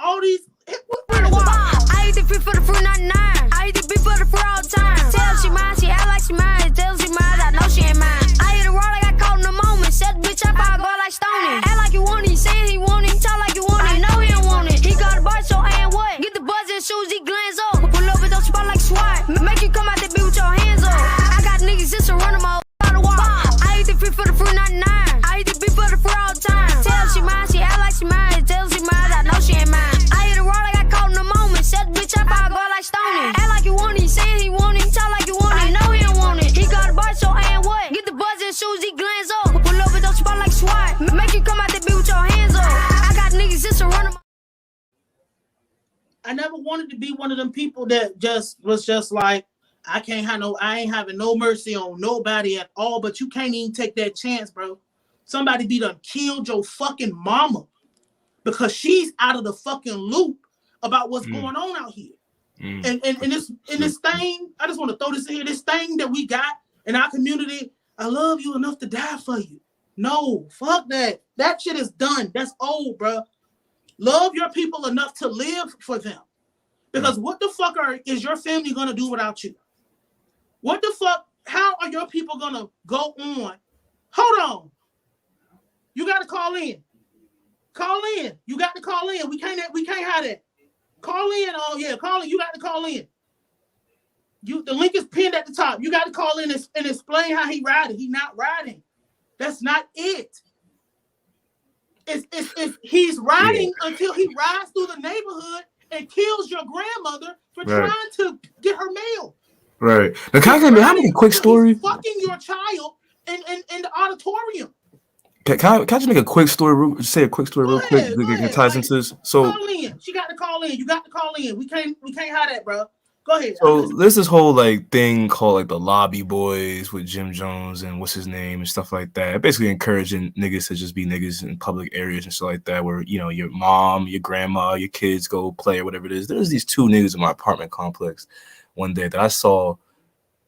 all these. I eat the free for the free 99. I eat the beef for the free all time. Tell she mine, she act like she mine. Tell she mine, I know she ain't mine. I hit a raw like I caught in the moment. Set the bitch up, I go like Stoney. Act like you want it, he saying he want it. He talk like you want it, know he don't want it. He got a bar, so and what? Get the buzz and shoes, he glance up. Pull up with those spot like SWAT. Make you come out the beat with your hands up. I got niggas just to run them all out the wall. I eat the free for the free 99. I eat the beef for the free all time. Tell she mine, she act like she mine. Tell she mine, I know she ain't mine. I hit a raw like I caught in the moment. Set the bitch up, I go like Stoney. Act like you want it, he saying he want it. He talk like you want it, know he don't want it. He got a bar, so and what? Get the buzz and shoes, he glance up. Pull up with those spot like SWAT. Make you come out the beat with your hands up. I got niggas just to run them. I never wanted to be one of them people that was just like, I ain't having no mercy on nobody at all, but you can't even take that chance, bro. Somebody be done killed your fucking mama because she's out of the fucking loop about what's going on out here. And this thing, I just want to throw this in here, this thing that we got in our community, I love you enough to die for you. No, fuck that. That shit is done. That's old, bro. Love your people enough to live for them. Because what the fuck is your family going to do without you? What the fuck? How are your people going to go on? Hold on. You got to call in. Call in. You got to call in. We can't have that. Call in. Oh, yeah, call in. You got to call in. The link is pinned at the top. You got to call in and explain how he riding. He not riding. That's not it. If he's riding until he rides through the neighborhood and kills your grandmother for trying to get her mail. Right. Now, can I make a quick story? Fucking your child in the auditorium. Can I just make a quick story? Say a quick story real quick. That ties into this. So call in. She got to call in. You got to call in. We can't have that, bro. Go ahead. So there's this whole like thing called like the lobby boys with Jim Jones and what's his name and stuff like that. Basically encouraging niggas to just be niggas in public areas and stuff like that, where you know your mom, your grandma, your kids go play or whatever it is. There's these two niggas in my apartment complex one day that I saw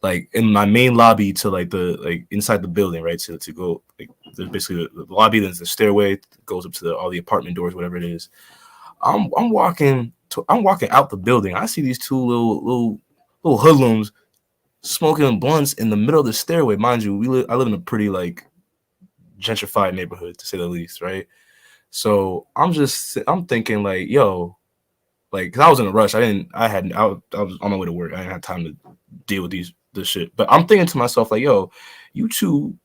like in my main lobby to like inside the building, right? To go like there's basically the lobby, there's the stairway goes up to all the apartment doors, whatever it is. I'm walking out the building. I see these two little hoodlums smoking blunts in the middle of the stairway. Mind you, I live in a pretty like gentrified neighborhood, to say the least, right? So I'm thinking like, yo, like, cause I was in a rush. I was on my way to work. I didn't have time to deal with this shit. But I'm thinking to myself like, yo, you two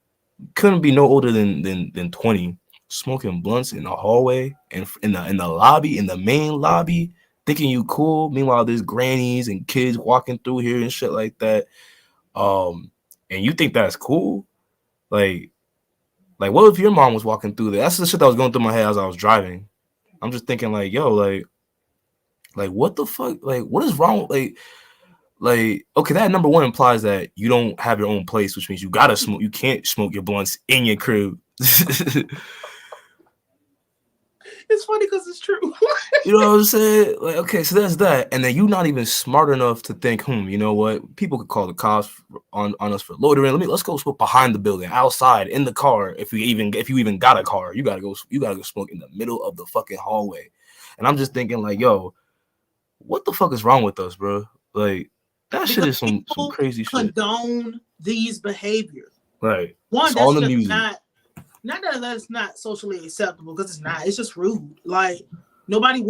couldn't be no older than 20. Smoking blunts in the hallway and in the lobby, in the main lobby, thinking you cool. Meanwhile, there's grannies and kids walking through here and shit like that. And you think that's cool? Like what if your mom was walking through there? That's the shit that was going through my head as I was driving. I'm just thinking like, yo, like what the fuck? Like, what is wrong? Like, okay, that number one implies that you don't have your own place, which means you gotta smoke. You can't smoke your blunts in your crib. It's funny because it's true. You know what I'm saying? Like, okay, so there's that. And then you're not even smart enough to think, you know what? People could call the cops on us for loitering. Let's go smoke behind the building, outside, in the car. If you even got a car, you gotta go smoke in the middle of the fucking hallway. And I'm just thinking, like, yo, what the fuck is wrong with us, bro? Like, that shit is some crazy shit. Condone these behaviors. Right. One, it's that's all in the just music. Not that that's not socially acceptable, because it's not. It's just rude. Like, everybody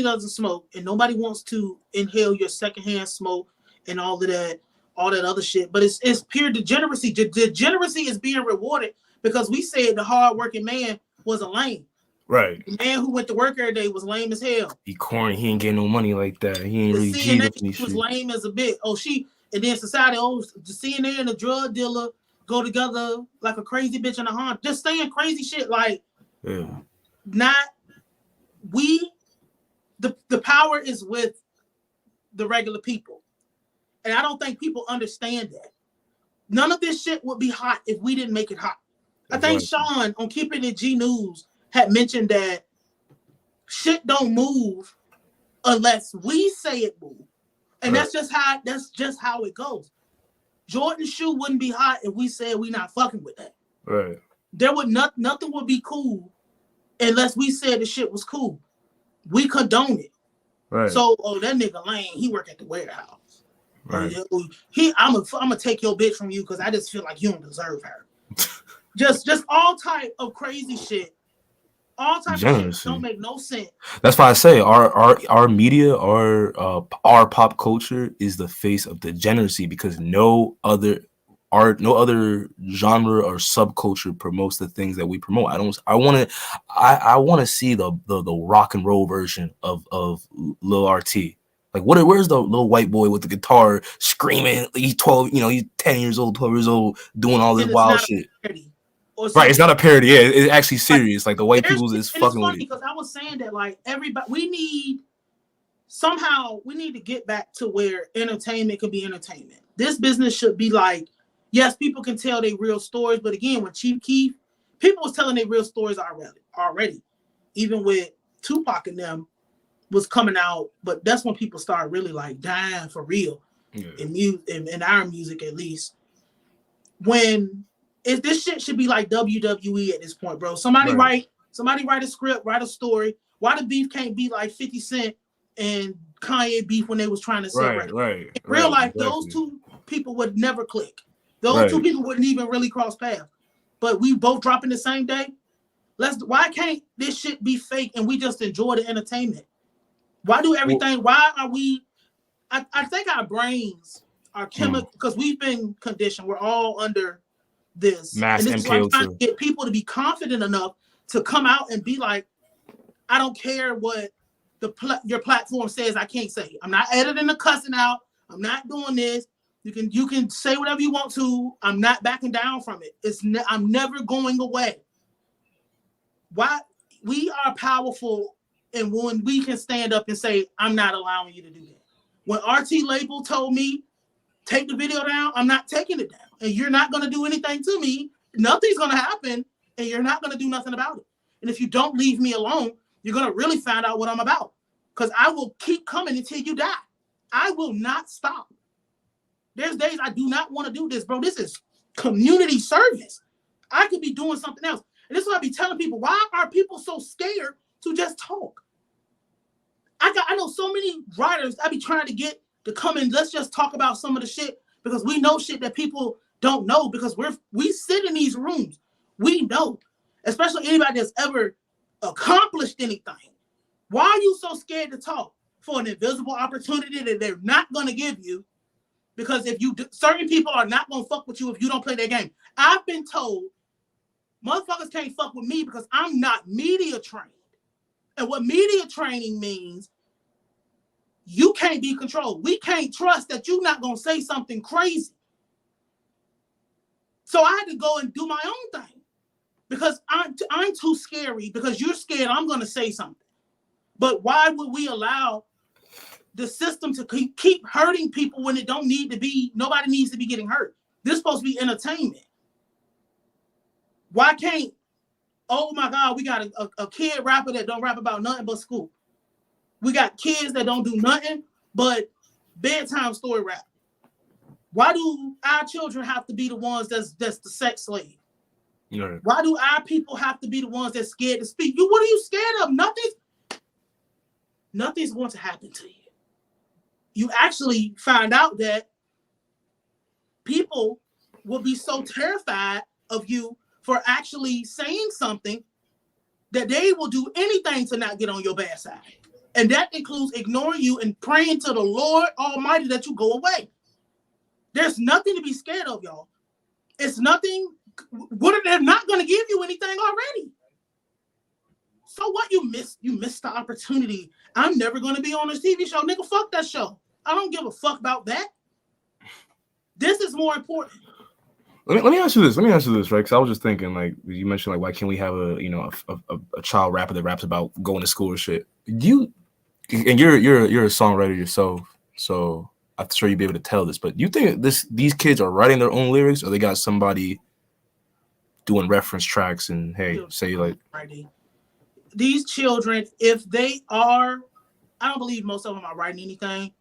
doesn't smoke, and nobody wants to inhale your secondhand smoke and all that other shit. But it's pure degeneracy. Degeneracy is being rewarded because we said the hardworking man was a lame. Right. The man who went to work every day was lame as hell. He corny. He ain't getting no money like that. He ain't really CNN was lame as a bit. And then society, the CNN and the drug dealer go together like a crazy bitch and a Honda. Just saying crazy shit like, the the power is with the regular people. And I don't think people understand that. None of this shit would be hot if we didn't make it hot. I think Sean on Keeping It G News had mentioned that shit don't move unless we say it move. And that's just how it goes. Jordan's shoe wouldn't be hot if we said we not fucking with that. Right. There would nothing would be cool unless we said the shit was cool. We condone it. Right. So, that nigga Lane, he work at the warehouse. Right. I'm gonna take your bitch from you because I just feel like you don't deserve her. just all type of crazy shit. All type of shit don't make no sense. That's why I say our media, our pop culture is the face of degeneracy, because no other genre or subculture promotes the things that we promote. I want to see the rock and roll version of Lil RT. Like, where's the little white boy with the guitar screaming? He's 12, he's 10 years old, 12 years old, doing all this wild shit. Right, it's not a parody. Yeah, it's actually serious. Like the white people is fucking with it. Because I was saying that, like, everybody, we need to get back to where entertainment can be entertainment. This business should be like, yes, people can tell their real stories, but again, when Chief Keef, people was telling their real stories already. Even with Tupac and them was coming out, but that's when people start really like dying for real in our music, at least. This shit should be like WWE at this point, bro. Somebody write a script, write a story. Why the beef can't be like 50 Cent and Kanye beef when they was trying to separate? Right. In real life, those two people would never click. Those two people wouldn't even really cross paths. But we both dropping the same day. Why can't this shit be fake and we just enjoy the entertainment? Why do everything? Why are we? I think our brains are chemical because we've been conditioned. We're all under this. Mass and this is why I'm trying to get people to be confident enough to come out and be like, I don't care what your platform says I can't say. I'm not editing the cussing out. I'm not doing this. You can say whatever you want to. I'm not backing down from it. I'm never going away. Why? We are powerful, and when we can stand up and say, I'm not allowing you to do that. When RT Label told me, take the video down, I'm not taking it down. And you're not going to do anything to me. Nothing's going to happen, and you're not going to do nothing about it. And if you don't leave me alone, you're going to really find out what I'm about. Because I will keep coming until you die. I will not stop. There's days I do not want to do this, bro. This is community service. I could be doing something else. And this is what I be telling people. Why are people so scared to just talk? I know so many writers I be trying to get to come in. Let's just talk about some of the shit, because we know shit that people don't know, because we sit in these rooms. We know, especially anybody that's ever accomplished anything. Why are you so scared to talk? For an invisible opportunity that they're not going to give you, because certain people are not going to fuck with you if you don't play their game. I've been told motherfuckers can't fuck with me because I'm not media trained. And what media training means, you can't be controlled. We can't trust that you're not going to say something crazy. So I had to go and do my own thing because I'm too scary, because you're scared I'm going to say something. But why would we allow the system to keep hurting people when it don't need to be? Nobody needs to be getting hurt. This is supposed to be entertainment. Why can't, oh my God, we got a kid rapper that don't rap about nothing but school. We got kids that don't do nothing but bedtime story rap. Why do our children have to be the ones that's the sex slave? Right. Why do our people have to be the ones that's scared to speak? What are you scared of? Nothing's going to happen to you. You actually find out that people will be so terrified of you for actually saying something that they will do anything to not get on your bad side. And that includes ignoring you and praying to the Lord Almighty that you go away. There's nothing to be scared of, y'all. It's nothing. They're not going to give you anything already. So what? You missed the opportunity. I'm never going to be on this TV show. Nigga, fuck that show. I don't give a fuck about that. This is more important. Let me ask you this. Right? Because I was just thinking, like, you mentioned, like, why can't we have a child rapper that raps about going to school or shit? and you're a songwriter yourself, so I'm sure you'd be able to tell this. But do you think these kids are writing their own lyrics, or they got somebody doing reference tracks and hey, say like these children, if they are, I don't believe most of them are writing anything.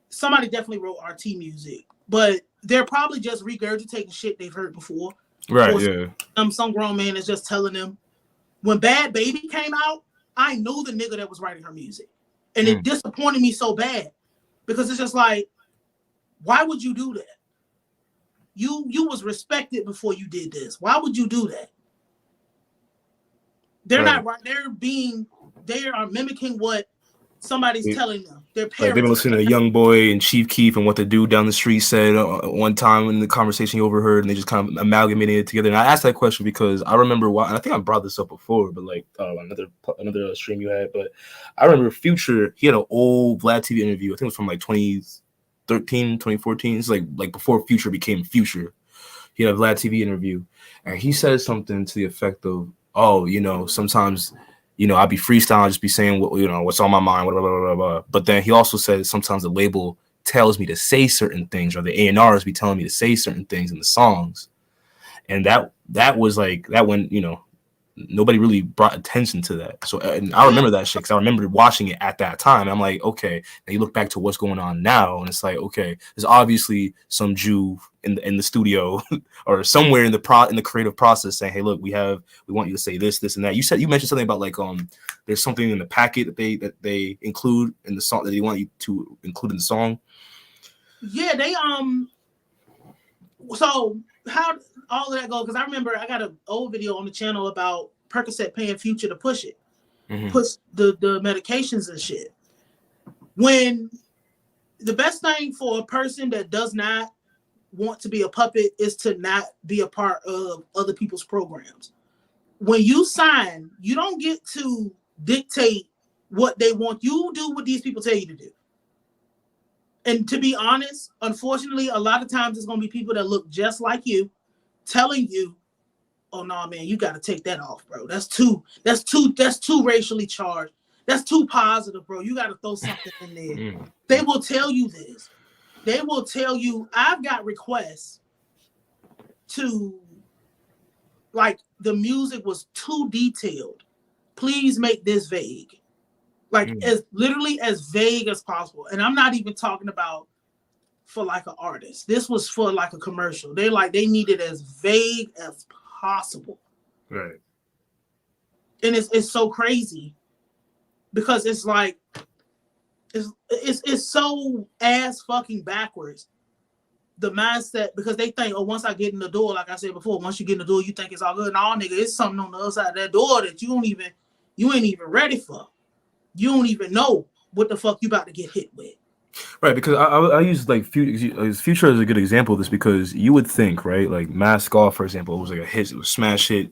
Somebody definitely wrote RT music, but they're probably just regurgitating shit they've heard before. Right, or yeah. Some grown man is just telling them. When Bad Baby came out, I knew the nigga that was writing her music. And it disappointed me so bad. Because it's just like, why would you do that? You was respected before you did this. Why would you do that? They're not right. They are mimicking what somebody's telling them. Their parents. Like they've been listening to Young Boy and Chief Keef and what the dude down the street said one time in the conversation you overheard, and they just kind of amalgamated it together. And I asked that question because I remember why, and I think I brought this up before, but like another stream you had. But I remember Future, he had an old Vlad TV interview. I think it was from like 2013, 2014. It's like before Future became Future. He had a Vlad TV interview, and he said something to the effect of, "Oh, you know, sometimes." You know, I'd be freestyling, just be saying what what's on my mind, blah, blah, blah, blah. But then he also said sometimes the label tells me to say certain things, or the A&Rs be telling me to say certain things in the songs, and that was like that when nobody really brought attention to that. So and I remember that shit because I remember watching it at that time. I'm like, okay. Now you look back to what's going on now, and it's like, okay, there's obviously some Jew in the studio or somewhere in the creative process saying, hey, look, we want you to say this, and that. You mentioned something about like there's something in the packet that they include in the song that they want you to include in the song. Yeah, they So how all of that go? Because I remember I got an old video on the channel about Percocet paying Future to push it, push the medications and shit. When the best thing for a person that does not want to be a puppet is to not be a part of other people's programs. When you sign, you don't get to dictate what they want. You do what these people tell you to do. And to be honest, unfortunately, a lot of times it's going to be people that look just like you telling you, oh no, man, you got to take that off, bro. That's too racially charged. That's too positive, bro. You got to throw something in there. They will tell you this. They will tell you, I've got requests to, like, the music was too detailed. Please make this vague. Like, as literally as vague as possible. And I'm not even talking about for like an artist. This was for like a commercial. They need it as vague as possible. Right. And it's so crazy because it's like it's so ass fucking backwards. The mindset, because they think, oh, once I get in the door, like I said before, once you get in the door, you think it's all good. No, nigga, it's something on the other side of that door that you ain't even ready for. You don't even know what the fuck you about to get hit with. Right, because I use like Future as a good example of this, because you would think, right, like Mask Off, for example, it was like a hit, it was a smash hit.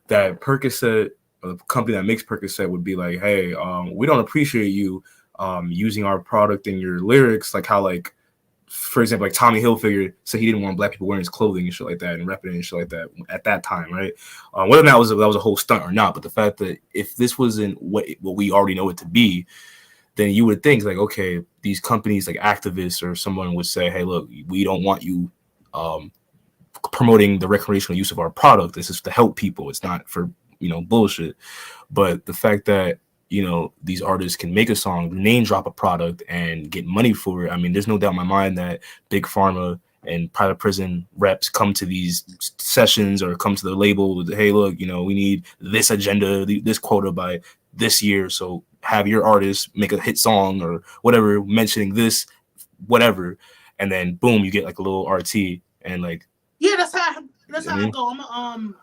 That Percocet, the company that makes Percocet, would be like, hey, we don't appreciate you using our product in your lyrics, like how, like, for example, like Tommy Hilfiger said he didn't want black people wearing his clothing and shit like that and repping it and shit like that at that time, right? Whether or not that was a whole stunt or not, but the fact that if this wasn't what we already know it to be, then you would think like, okay, these companies like activists or someone would say, hey, look, we don't want you promoting the recreational use of our product. This is to help people. It's not for, bullshit. But the fact that, these artists can make a song, name drop a product, and get money for it. I mean, there's no doubt in my mind that Big Pharma and private prison reps come to these sessions or come to the label with, hey, look, we need this agenda, this quota by this year. So have your artist make a hit song or whatever, mentioning this, whatever. And then boom, you get like a little RT and like. Yeah, that's how I go.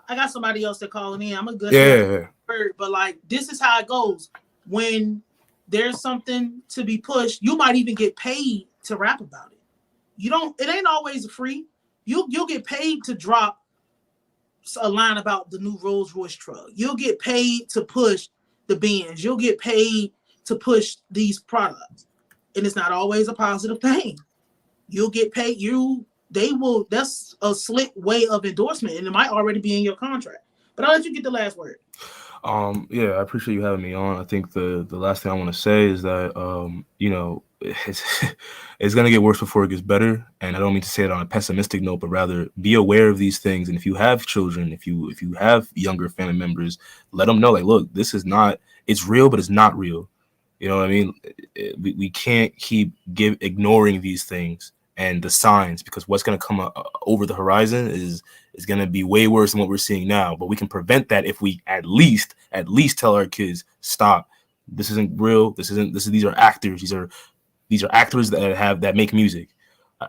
I got somebody else that calling in. I'm a good bird, but like this is how it goes. When there's something to be pushed, you might even get paid to rap about it. It ain't always free. You'll get paid to drop a line about the new Rolls Royce truck. You'll get paid to push the Benz. You'll get paid to push these products. And it's not always a positive thing. You'll get paid. That's a slick way of endorsement, and it might already be in your contract. But I'll let you get the last word. Yeah, I appreciate you having me on. I think the last thing I want to say is that you know, it's gonna get worse before it gets better. And I don't mean to say it on a pessimistic note, but rather be aware of these things. And if you have children, if you have younger family members, let them know, like, look, this is not, it's real, but it's not real. You know what I mean? We can't keep ignoring these things and the signs, because what's going to come over the horizon is going to be way worse than what we're seeing now. But we can prevent that if we at least tell our kids, stop. This isn't real. These are actors. These are actors that make music.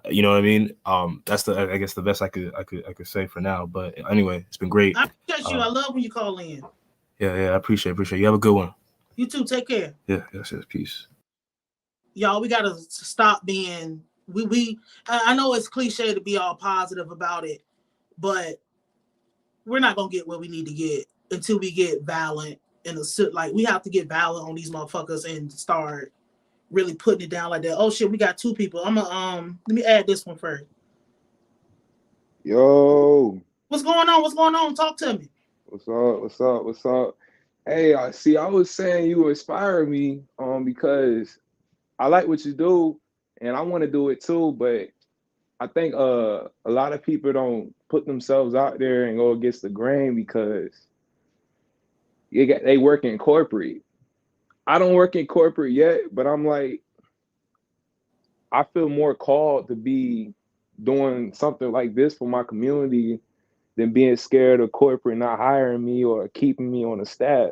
You know what I mean? That's I guess the best I could say for now. But anyway, it's been great. I appreciate you. I love when you call in. Yeah, I appreciate it. You have a good one. You too. Take care. Yeah, yes, peace. Y'all, we gotta stop being I know it's cliche to be all positive about it, but we're not gonna get what we need to get until we get violent and like we have to get violent on these motherfuckers and start really putting it down like that. Oh shit, we got two people. I'm gonna let me add this one first. Yo, what's going on? Talk to me. What's up? Hey, I was saying you inspire me because I like what you do and I want to do it too, but I think a lot of people don't put themselves out there and go against the grain because they work in corporate. I don't work in corporate yet, but I'm like, I feel more called to be doing something like this for my community than being scared of corporate not hiring me or keeping me on the staff.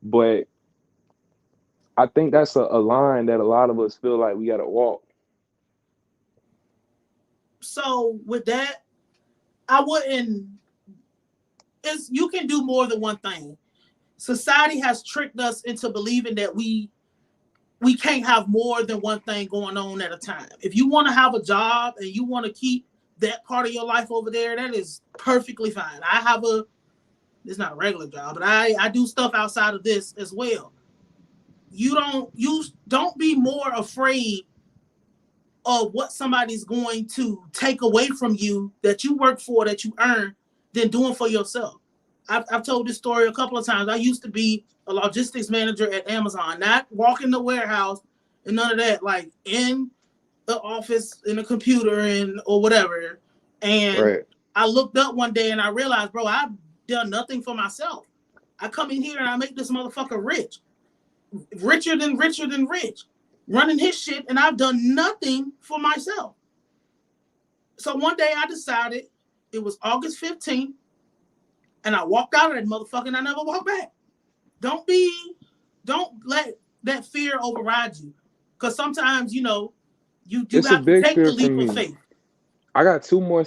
But I think that's a line that a lot of us feel like we got to walk. So with that, you can do more than one thing. Society has tricked us into believing that we can't have more than one thing going on at a time. If you want to have a job and you want to keep that part of your life over there, that is perfectly fine. It's not a regular job, but I do stuff outside of this as well. You don't be more afraid of what somebody's going to take away from you that you work for, that you earn, than doing for yourself. I've told this story a couple of times. I used to be a logistics manager at Amazon, not walking the warehouse and none of that, like in the office, in a computer or whatever. And right. I looked up one day and I realized, bro, I've done nothing for myself. I come in here and I make this motherfucker rich. Richer than rich, running his shit, and I've done nothing for myself. So one day I decided, it was August 15th, and I walked out of that motherfucker and I never walked back. Don't let that fear override you. Because sometimes, you got to take the leap of faith. I got 2 more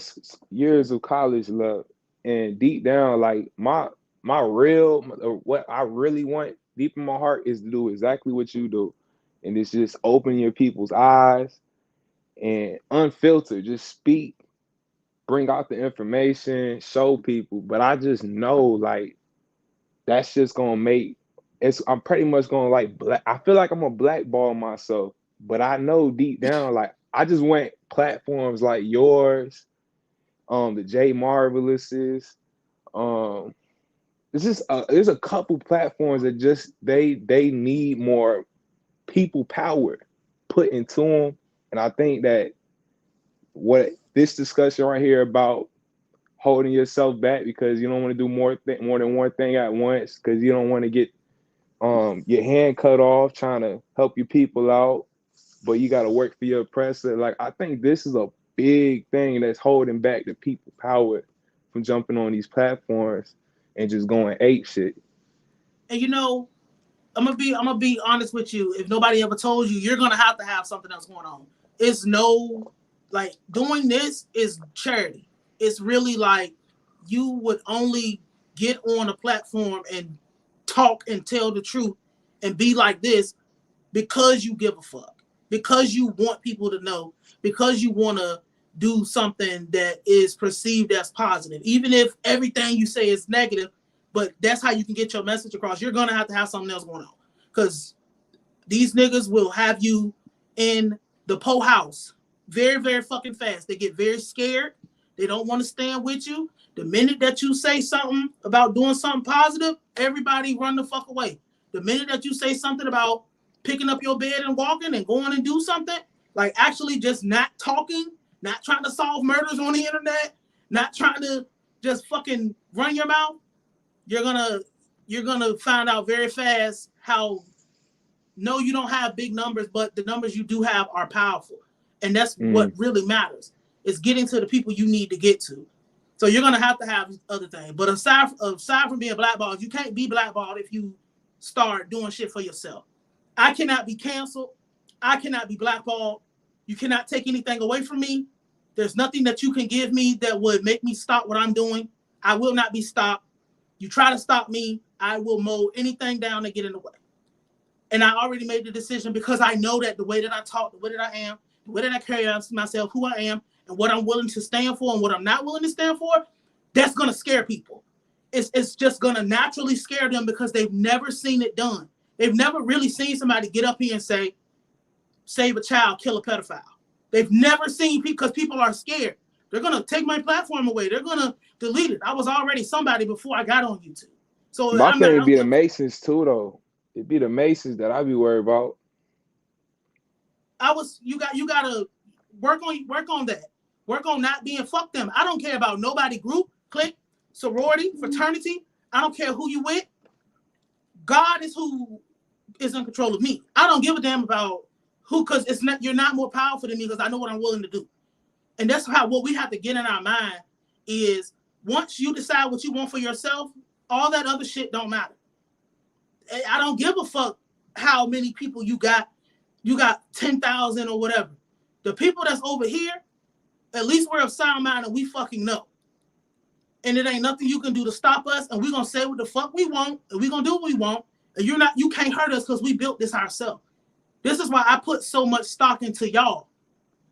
years of college left, and deep down, like my what I really want deep in my heart is to do exactly what you do. And it's just open your people's eyes and unfiltered, just speak, bring out the information, show people. But I just know, like, that's just gonna I'm pretty much gonna I feel like I'm a blackball myself, but I know deep down, like, I just want platforms like yours, the J Marvelouses, there's a couple platforms that just they need more people power put into them. And I think that what this discussion right here about holding yourself back because you don't want to do more than one thing at once, because you don't want to get your hand cut off trying to help your people out, but you got to work for your oppressor. Like, I think this is a big thing that's holding back the people power from jumping on these platforms and just going ape shit. And I'm gonna be honest with you. If nobody ever told you, you're gonna have to have something else going on. It's doing this is charity. It's really like you would only get on a platform and talk and tell the truth and be like this because you give a fuck, because you want people to know, because you want to do something that is perceived as positive, even if everything you say is negative. But that's how you can get your message across. You're gonna have to have something else going on, because these niggas will have you in the po house very, very fucking fast. They get very scared. They don't want to stand with you. The minute that you say something about doing something positive, everybody run the fuck away. The minute that you say something about picking up your bed and walking and going and do something, like actually just not talking, not trying to solve murders on the internet, not trying to just fucking run your mouth, you're gonna find out very fast how no, you don't have big numbers, but the numbers you do have are powerful. And that's what really matters. Is getting to the people you need to get to. So you're gonna have to have other things. But aside from being blackballed, you can't be blackballed if you start doing shit for yourself. I cannot be canceled. I cannot be blackballed. You cannot take anything away from me. There's nothing that you can give me that would make me stop what I'm doing. I will not be stopped. You try to stop me, I will mow anything down and get in the way. And I already made the decision because I know that the way that I talk, the way that I am, the way that I carry out myself, who I am, and what I'm willing to stand for and what I'm not willing to stand for, that's going to scare people. It's just going to naturally scare them because they've never seen it done. They've never really seen somebody get up here and say, save a child, kill a pedophile. They've never seen people because people are scared. They're going to take my platform away. They're going to delete it. I was already somebody before I got on YouTube. So my thing would be the Masons too, though. It'd be the Masons that I'd be worried about. You gotta work on that. Work on not being fuck them. I don't care about nobody group, clique, sorority, fraternity. I don't care who you with. God is who is in control of me. I don't give a damn about who, because you're not more powerful than me because I know what I'm willing to do. And that's what we have to get in our mind is once you decide what you want for yourself, all that other shit don't matter. I don't give a fuck how many people you got 10,000 or whatever. The people that's over here, at least we're of sound mind and we fucking know. And it ain't nothing you can do to stop us. And we're going to say what the fuck we want. And we're going to do what we want. And you can't hurt us because we built this ourselves. This is why I put so much stock into y'all.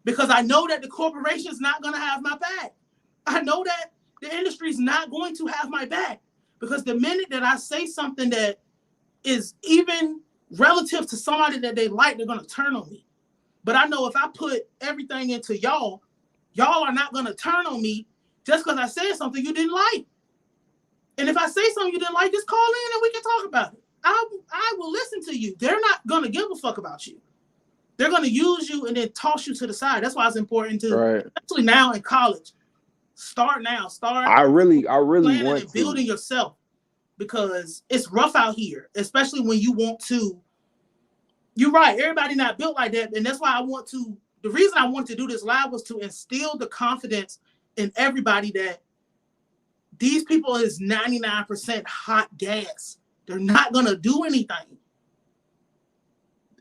Because I know that the corporation's not going to have my back. I know that the industry's not going to have my back. Because the minute that I say something that is even relative to somebody that they like, they're going to turn on me. But I know if I put everything into y'all are not going to turn on me just because I said something you didn't like. And if I say something you didn't like, just call in and we can talk about it. I will listen to you. They're not going to give a fuck about you. They're going to use you and then toss you to the side. That's why it's important to, especially now in college, start now. I really want to. Building yourself. Because it's rough out here, especially when you want to. You're right. Everybody not built like that. And that's why the reason I wanted to do this live was to instill the confidence in everybody that these people is 99% hot gas. They're not going to do anything.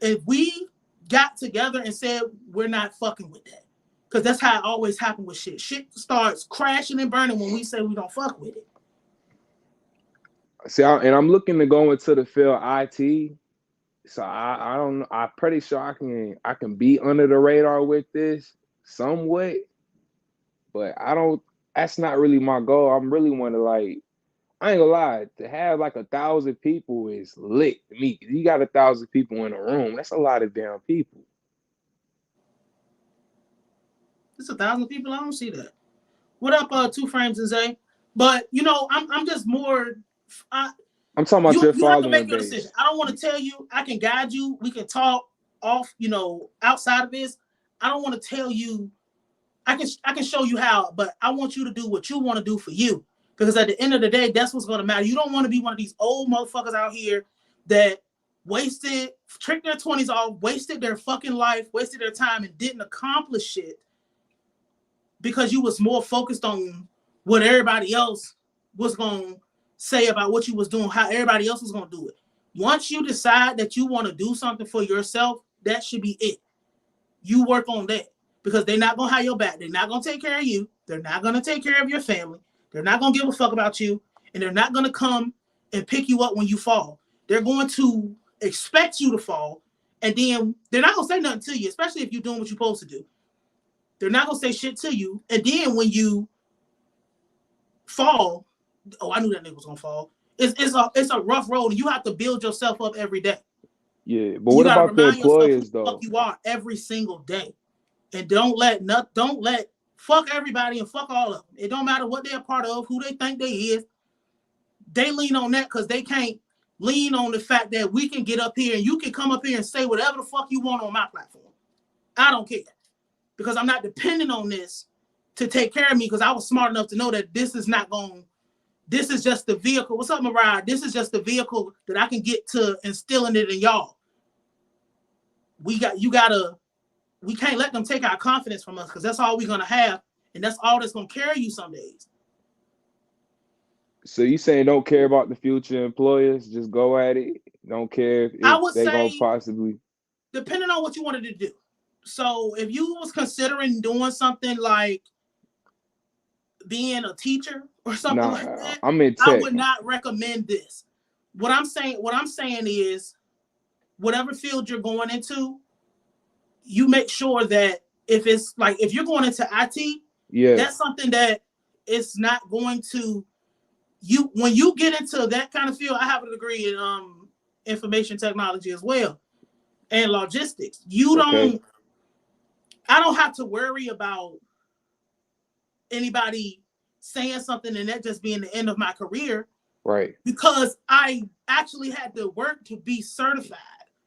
If we got together and said, we're not fucking with that. Because that's how it always happened with shit. Shit starts crashing and burning when we say we don't fuck with it. See, I'm looking to go into the field IT. So I don't know. I'm pretty sure I can be under the radar with this somewhat, but that's not really my goal. I'm really want to I ain't gonna lie, to have 1,000 people is lit to me. You got 1,000 people in a room. That's a lot of damn people. It's 1,000 people. I don't see that. What up, Two Frames and Zay? But I'm just more. I'm talking about your following base. Your decision. I don't want to tell you. I can guide you. We can talk off. Outside of this, I don't want to tell you. I can show you how, but I want you to do what you want to do for you. Because at the end of the day, that's what's going to matter. You don't want to be one of these old motherfuckers out here that tricked their 20s off, wasted their fucking life, wasted their time, and didn't accomplish shit because you was more focused on what everybody else was going to say about what you was doing, how everybody else was going to do it. Once you decide that you want to do something for yourself, that should be it. You work on that because they're not going to have your back. They're not going to take care of you. They're not going to take care of your family. They're not going to give a fuck about you. And they're not going to come and pick you up when you fall. They're going to expect you to fall. And then they're not going to say nothing to you, especially if you're doing what you're supposed to do. They're not going to say shit to you. And then when you fall, oh, I knew that nigga was gonna fall. It's a rough road, and you have to build yourself up every day. Yeah, but what about the employers though? You are every single day, and don't let fuck everybody and fuck all of them. It don't matter what they're a part of, who they think they is. They lean on that because they can't lean on the fact that we can get up here and you can come up here and say whatever the fuck you want on my platform. I don't care because I'm not dependent on this to take care of me because I was smart enough to know that this is not going. This is just the vehicle. What's up, Mariah? This is just the vehicle that I can get to instilling it in y'all. We can't let them take our confidence from us because that's all we're gonna have, and that's all that's gonna carry you some days. So you saying don't care about the future employers, just go at it. Don't care if I would they say, gonna possibly, depending on what you wanted to do. So if you was considering doing something like being a teacher or something like that, I'm in tech. I would not recommend this. What I'm saying is, whatever field you're going into, you make sure that if you're going into IT, that's something that it's not going to when you get into that kind of field. I have a degree in information technology as well and logistics. I don't have to worry about anybody saying something and that just being the end of my career. Right. Because I actually had to work to be certified.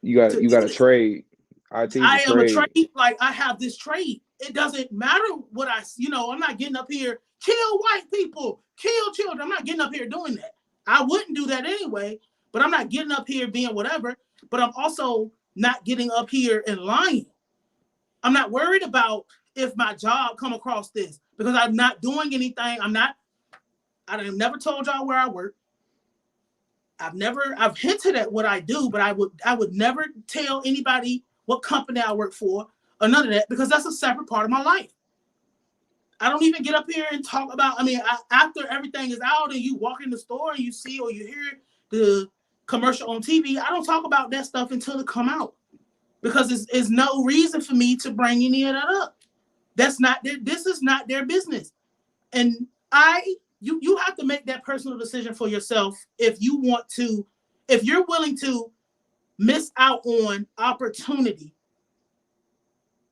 You got a trade. I am a trade. Like I have this trade. It doesn't matter what I'm not getting up here, kill white people, kill children. I'm not getting up here doing that. I wouldn't do that anyway, but I'm not getting up here being whatever, but I'm also not getting up here and lying. I'm not worried about if my job come across this because I'm not doing anything. I've never told y'all where I work. I've hinted at what I do, but I would never tell anybody what company I work for or none of that because that's a separate part of my life. I don't even get up here and talk about, after everything is out and you walk in the store and you see or you hear the commercial on TV, I don't talk about that stuff until it come out because it's no reason for me to bring any of that up. This is not their business. And you have to make that personal decision for yourself if you're willing to miss out on opportunity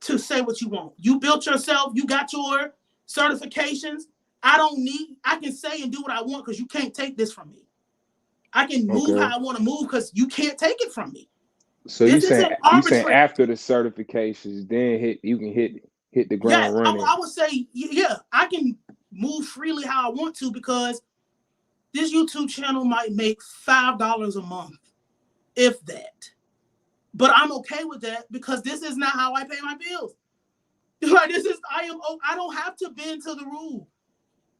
to say what you want. You built yourself, you got your certifications. I can say and do what I want because you can't take this from me. I can move how I want to move because you can't take it from me. So you saying after the certifications, then you can hit the ground running. I would say, I can move freely how I want to because this YouTube channel might make $5 a month, if that. But I'm okay with that because this is not how I pay my bills. Like I don't have to bend to the rule.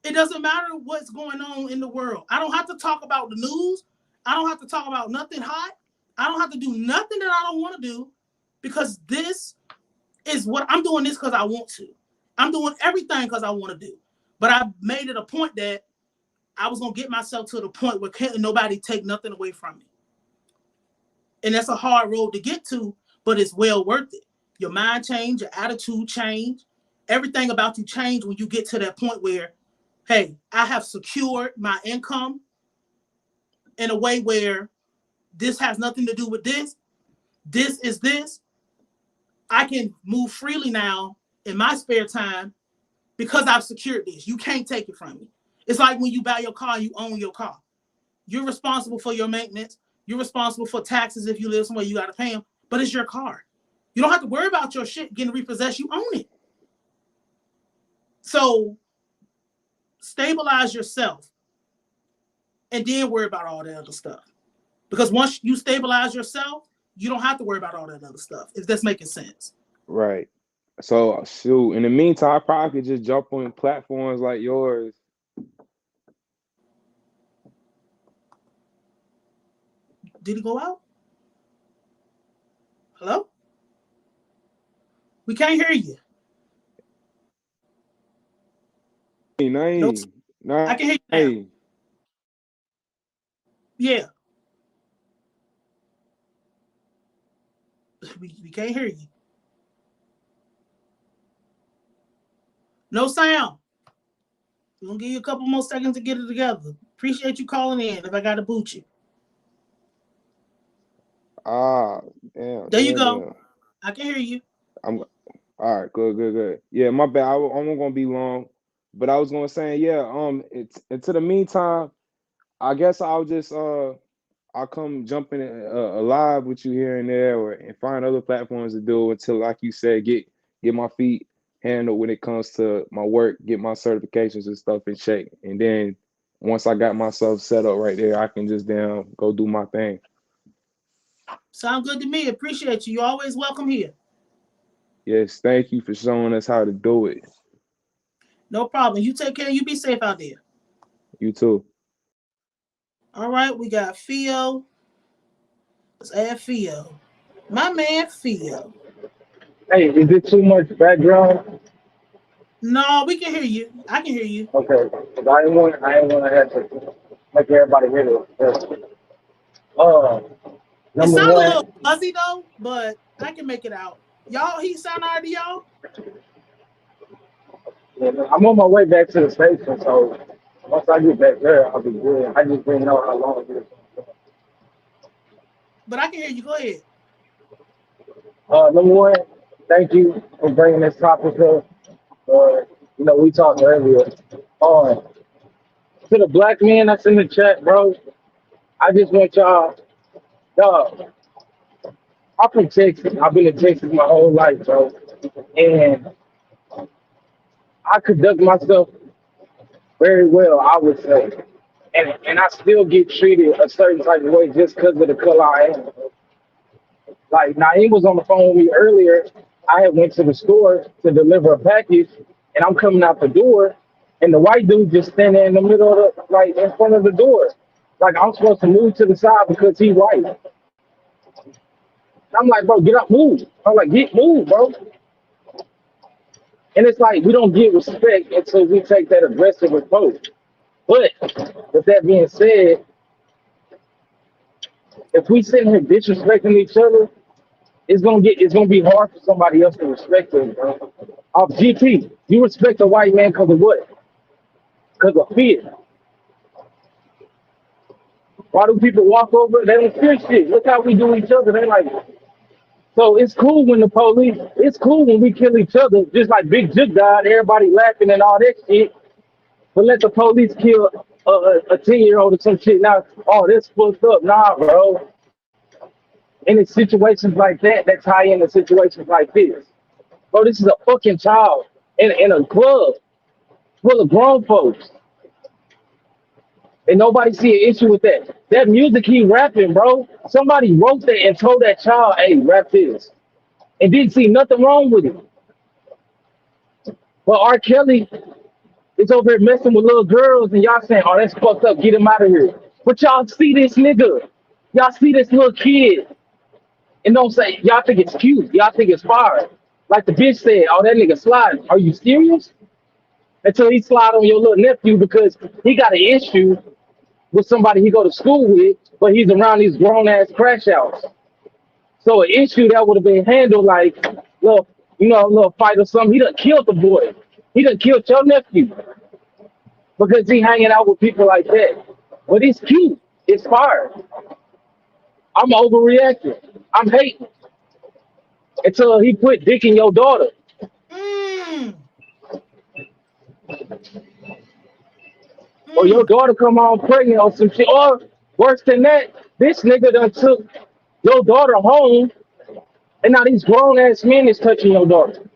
It doesn't matter what's going on in the world. I don't have to talk about the news. I don't have to talk about nothing hot. I don't have to do nothing that I don't want to do because this is what I'm doing this because I want to. I'm doing everything because I want to do. But I made it a point that I was going to get myself to the point where can't nobody take nothing away from me. And that's a hard road to get to, but it's well worth it. Your mind change, your attitude change, everything about you change when you get to that point where, hey, I have secured my income in a way where this has nothing to do with this. This is this. I can move freely now in my spare time because I've secured this. You can't take it from me. It's like when you buy your car, you own your car. You're responsible for your maintenance. You're responsible for taxes if you live somewhere, you got to pay them, but it's your car. You don't have to worry about your shit getting repossessed. You own it. So stabilize yourself and then worry about all that other stuff. Because once you stabilize yourself, you don't have to worry about all that other stuff, if that's making sense. Right. So, shoot, in the meantime, I probably could just jump on platforms like yours. Did he go out? Hello? We can't hear you. Nayim. I can hear you now. Yeah. We can't hear you. No sound. We're going to give you a couple more seconds to get it together. Appreciate you calling in if I got to boot you. Damn. There you go. I can hear you. All right, good. Yeah, my bad. I'm not gonna be long, but I was gonna say, yeah. Into the meantime, I guess I'll come jump in live with you here and there, and find other platforms to do until, like you said, get my feet handled when it comes to my work, get my certifications and stuff in shape, and then once I got myself set up right there, I can just go do my thing. Sound good to me. Appreciate you. You're always welcome here. Yes, thank you for showing us how to do it. No problem. You take care. You be safe out there. You too. All right, we got Theo. Let's add Theo. My man Theo. Hey, is it too much background? No, we can hear you. I can hear you. Okay, because I didn't want to have to make everybody hear it. It Number sounds a one, little fuzzy though, but I can make it out. Y'all, he sound all right to y'all? I'm on my way back to the station, so once I get back there, I'll be good. I just didn't know how long it is. But I can hear you. Go ahead. Number one, thank you for bringing this topic up. We talked earlier. To the black man that's in the chat, bro, I just want y'all, dog. I'm from Texas. I've been in Texas my whole life, bro. And I conduct myself very well, I would say. And I still get treated a certain type of way just because of the color I am. Like, Nayim was on the phone with me earlier. I had went to the store to deliver a package, and I'm coming out the door, and the white dude just standing in the middle of the, like, in front of the door. Like, I'm supposed to move to the side because he's white. I'm like, bro, get up, move. I'm like, move, bro. And it's like, we don't get respect until we take that aggressive approach. But with that being said, if we sit here disrespecting each other, it's gonna be hard for somebody else to respect us, bro. Off GP, you respect a white man because of what? Because of fear. Why do people walk over? They don't fear shit. Look how we do each other. They like. So it's cool when it's cool when we kill each other, just like Big Jig died, everybody laughing and all that shit. But let the police kill a 10-year-old or some shit. Now, oh, this fucked up. Nah, bro. And in situations like that tie into situations like this. Bro, this is a fucking child in a club full of grown folks. And nobody see an issue with that. That music he rapping, bro. Somebody wrote that and told that child, hey, rap this. And didn't see nothing wrong with it. But R. Kelly is over here messing with little girls and y'all saying, oh, that's fucked up, get him out of here. But y'all see this nigga. Y'all see this little kid. And don't say, y'all think it's cute. Y'all think it's fire. Like the bitch said, oh, that nigga sliding. Are you serious? Until he slide on your little nephew because he got an issue with somebody he go to school with, but he's around these grown-ass crash outs. So an issue that would have been handled like, a little fight or something. He done killed the boy. He done killed your nephew because he hanging out with people like that. But it's cute. It's fire. I'm overreacting. I'm hating. Until he put dick in your daughter. Or your daughter come on pregnant or some shit. Or worse than that, this nigga done took your daughter home and now these grown-ass men is touching your daughter.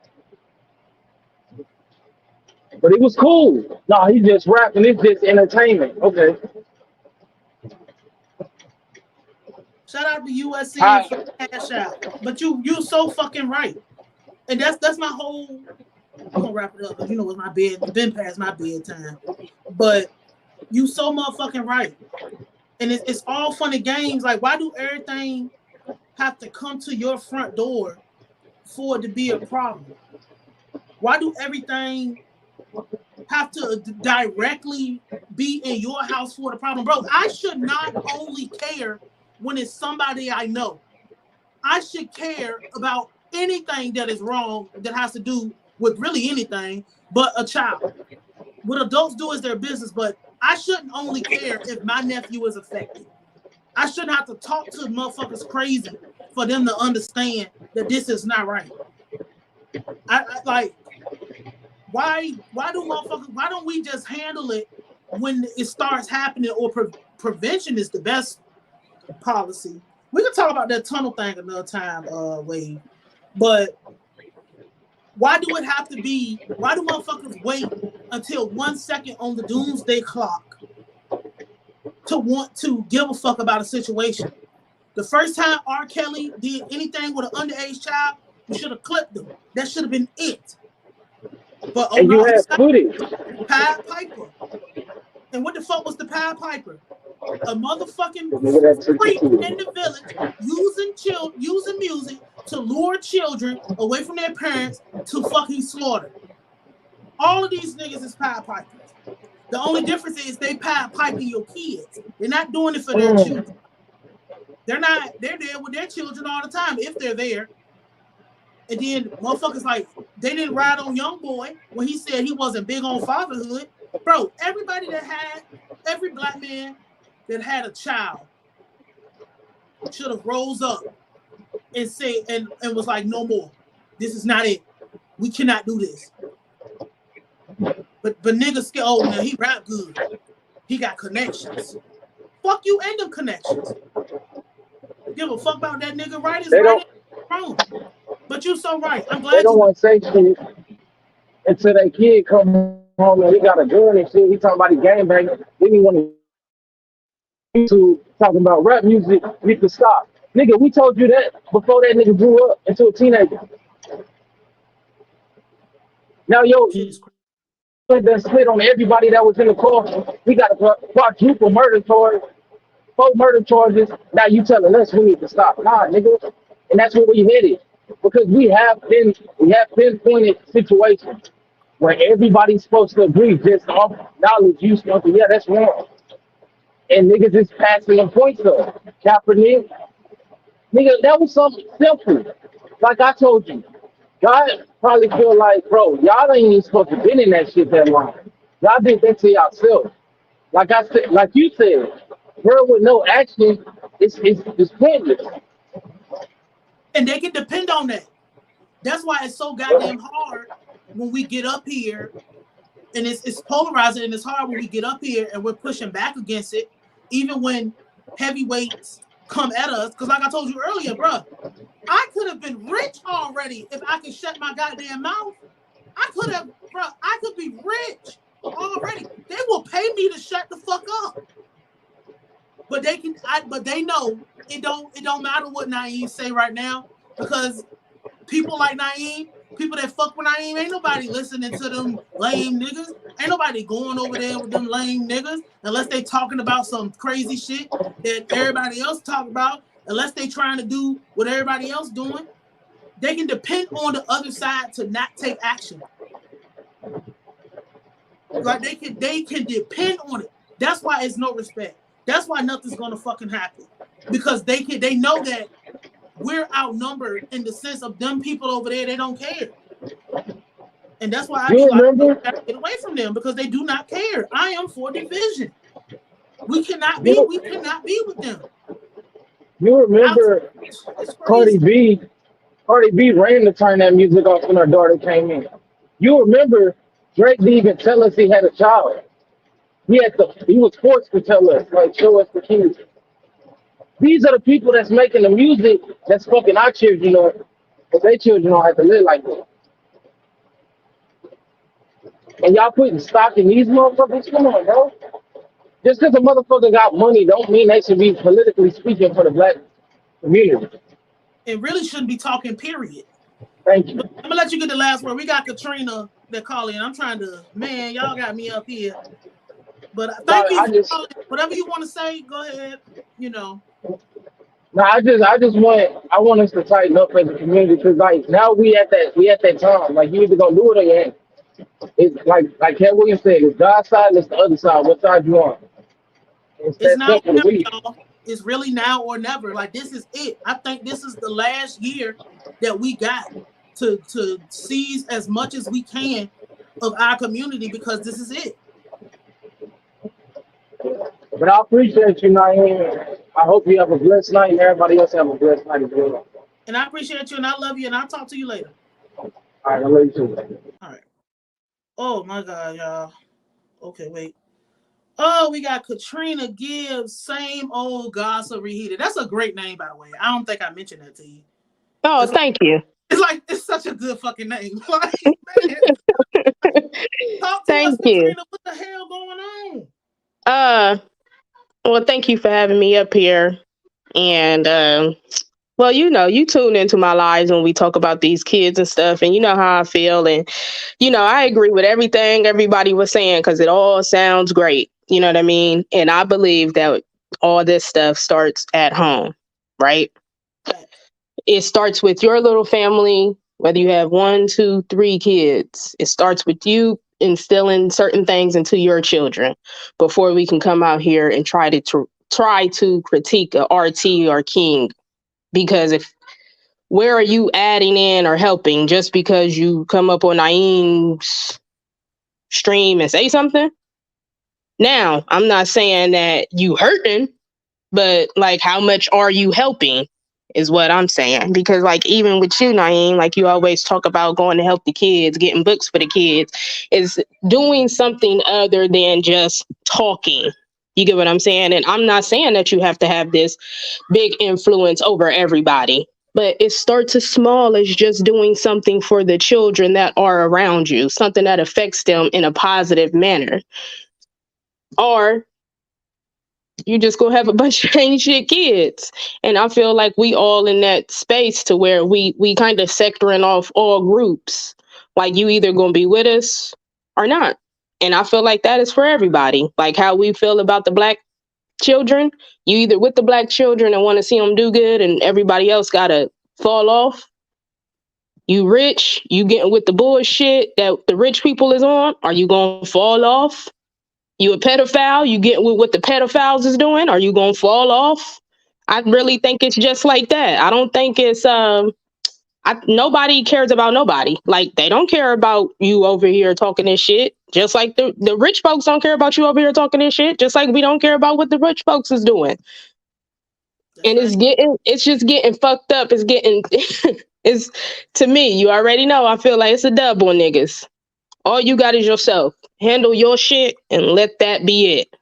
But it was cool. No, he just rapping. It's just entertainment. Okay. Shout out to USC for cash out. But you so fucking right. And that's my whole. I'm gonna wrap it up because it's my been past my bedtime. But you so motherfucking right. And it's all fun and games. Like, why do everything have to come to your front door for it to be a problem? Why do everything have to directly be in your house for the problem? Bro, I should not only care when it's somebody I know. I should care about anything that is wrong that has to do with really anything but a child. What adults do is their business, but I shouldn't only care if my nephew is affected. I shouldn't have to talk to motherfuckers crazy for them to understand that this is not right. I like, why don't we just handle it when it starts happening, or prevention is the best policy. We can talk about that tunnel thing another time, Wade. But why do it have to be, why do motherfuckers wait until 1 second on the doomsday clock to want to give a fuck about a situation? The first time R. Kelly did anything with an underage child, you should have clipped him. That should have been it. But and you had footage. Pied Piper. And what the fuck was the Pied Piper? A motherfucking freak in the village using music to lure children away from their parents to fucking slaughter. All of these niggas is Pied Pipers. The only difference is they Pied Piping your kids. They're not doing it for their children. They're there with their children all the time if they're there. And then motherfuckers like, they didn't ride on Young Boy when he said he wasn't big on fatherhood. Bro, every black man that had a child should have rose up and said and was like, no more. This is not it. We cannot do this. But niggas scared, oh now he rap good. He got connections. Fuck you and them connections. Give a fuck about that nigga right is right wrong. But you so right. I'm glad they don't want to say shit until that kid come home and he got a gun and shit. He talking about he gangbanging. Then he want to talking about rap music. We can stop, nigga. We told you that before that nigga grew up into a teenager. Now yo, that split on everybody that was in the car. We got a quadruple murder charge, 4 murder charges. Now you telling us we need to stop? Nah, nigga. And that's where we headed. Because we have pinpointed situations where everybody's supposed to agree just off knowledge. You supposed to, yeah, that's wrong. And niggas just passing them points up. Kaepernick, nigga, that was something simple. Like I told you, God probably feel like, bro, y'all ain't even supposed to be in that shit that long. Y'all did that to yourself. Like I said, like you said, girl with no action is pointless. And they can depend on that. That's why it's so goddamn hard when we get up here, and it's polarizing, and it's hard when we get up here and we're pushing back against it, even when heavyweights come at us. Because like I told you earlier, bro, I could have been rich already if I could shut my goddamn mouth. I could be rich already. They will pay me to shut the fuck up. But they know it don't matter what Nayim say right now, because people like Nayim, people that fuck with Nayim, ain't nobody listening to them lame niggas. Ain't nobody going over there with them lame niggas unless they talking about some crazy shit that everybody else talk about, unless they trying to do what everybody else doing. They can depend on the other side to not take action. Like they can depend on it. That's why it's no respect. That's why nothing's gonna fucking happen, because they know that we're outnumbered in the sense of them people over there. They don't care, and that's why I be like, get away from them, because they do not care. I am for division. We cannot be with them. You remember Cardi B ran to turn that music off when her daughter came in. You remember Drake didn't even tell us he had a child. He was forced to tell us, like, show us the kids. These are the people that's making the music that's fucking our children up, but their children don't have to live like that. And y'all putting stock in these motherfuckers? Come on, bro. Just because a motherfucker got money don't mean they should be politically speaking for the black community. It really shouldn't be talking, period. Thank you. I'm gonna let you get the last word. We got Katrina that call in. I'm trying to, man, y'all got me up here. But thank you. Whatever you want to say, go ahead. You know. No, I want us to tighten up as a community, because like now we at that time. Like you either gonna do it or you ain't. It's like Cat Williams said, it's God's side and it's the other side. What side you on? It's now or never, y'all. It's really now or never. Like this is it. I think this is the last year that we got to seize as much as we can of our community, because this is it. But I appreciate you, Nayim. I hope you have a blessed night, and everybody else have a blessed night as well. And I appreciate you, and I love you, and I'll talk to you later. All right, I'll let you too. All right. Oh my God, y'all. Okay, wait. Oh, we got Katrina Gibbs, same old gossip reheated. That's a great name, by the way. I don't think I mentioned that to you. Oh, thank you. It's such a good fucking name. Like, man, talk to us, Thank you. Katrina. What the hell going on? Well, thank you for having me up here. And well, you tune into my lives when we talk about these kids and stuff, and you know how I feel. And I agree with everything everybody was saying because it all sounds great. You know what I mean? And I believe that all this stuff starts at home, right? It starts with your little family, whether you have 1, 2, 3 kids. It starts with you instilling certain things into your children before we can come out here and try to critique a RT or King. Because where are you adding in or helping just because you come up on Nayim's stream and say something? Now, I'm not saying that you hurting, but like, how much are you helping is what I'm saying. Because like, even with you, Nayim, like you always talk about going to help the kids, getting books for the kids, is doing something other than just talking. You get what I'm saying? And I'm not saying that you have to have this big influence over everybody, but it starts as small as just doing something for the children that are around you, something that affects them in a positive manner. Or you just gonna have a bunch of ain't shit kids. And I feel like we all in that space to where we kind of sectoring off all groups. Like, you either gonna be with us or not. And I feel like that is for everybody. Like how we feel about the Black children, you either with the Black children and want to see them do good and everybody else gotta fall off. You rich, you getting with the bullshit that the rich people is on, are you gonna fall off? You a pedophile, you getting with what the pedophiles is doing, are you gonna fall off? I really think it's just like that. I don't think it's nobody cares about nobody. Like, they don't care about you over here talking this shit. Just like the rich folks don't care about you over here talking this shit. Just like we don't care about what the rich folks is doing. And it's just getting fucked up. It's getting, it's, to me, you already know, I feel like it's a dub on niggas. All you got is yourself. Handle your shit and let that be it.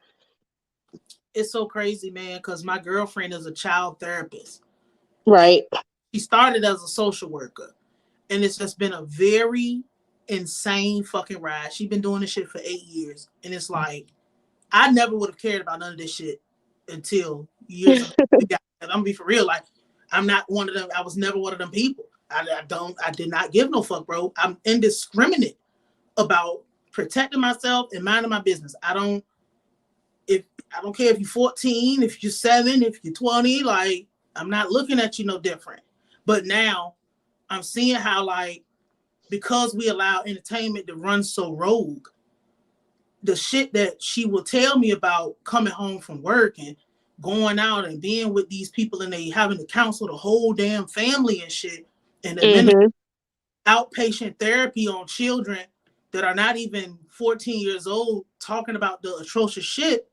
It's so crazy, man, because my girlfriend is a child therapist. Right. She started as a social worker, and it's just been a very insane fucking ride. She's been doing this shit for 8 years, and it's like, I never would have cared about none of this shit until years ago. I'm gonna be for real. Like, I'm not one of them. I was never one of them people. I did not give no fuck, bro. I'm indiscriminate about protecting myself and minding my business. I don't care if you're 14, if you're 7, if you're 20, like, I'm not looking at you no different. But now I'm seeing how, like, because we allow entertainment to run so rogue, the shit that she will tell me about coming home from work and going out and being with these people and they having to counsel the whole damn family and shit, and outpatient therapy on children that are not even 14 years old talking about the atrocious shit,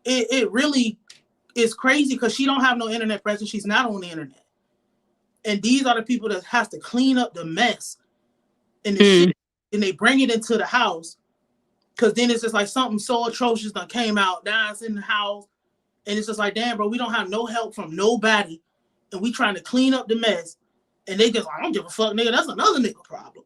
it really is crazy because she don't have no internet presence. She's not on the internet. And these are the people that have to clean up the mess and the shit, and they bring it into the house because then it's just like something so atrocious that came out, now it's in the house, and it's just like, damn, bro, we don't have no help from nobody, and we trying to clean up the mess, and they just, I don't give a fuck, nigga, that's another nigga problem.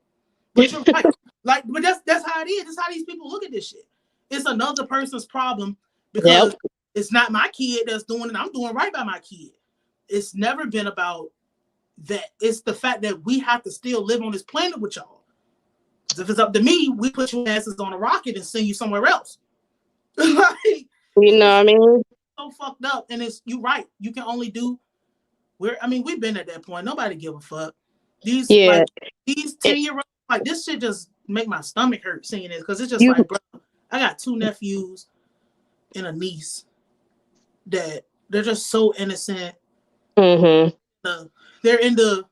But you're right. Like, but that's how it is. That's how these people look at this shit. It's another person's problem because it's not my kid that's doing it. I'm doing right by my kid. It's never been about that. It's the fact that we have to still live on this planet with y'all. If it's up to me, we put your asses on a rocket and send you somewhere else. Like, you know what I mean? So fucked up. And it's, you right. You can only do we've been at that point. Nobody give a fuck. These 10-year-olds, like, this shit just make my stomach hurt seeing this, because it's just like, bro, I got 2 nephews and a niece that they're just so innocent. They're in the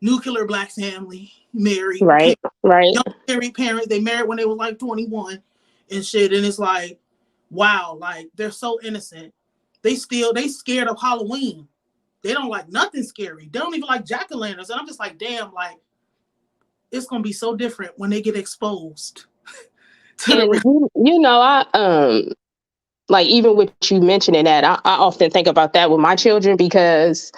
nuclear Black family, married, right. Young married parents. They married when they were like 21 and shit. And it's like, wow, like, they're so innocent. They scared of Halloween. They don't like nothing scary. They don't even like jack-o'-lanterns. And I'm just like, damn, like, it's gonna be so different when they get exposed. And you know, I like even with you mentioning that, I often think about that with my children because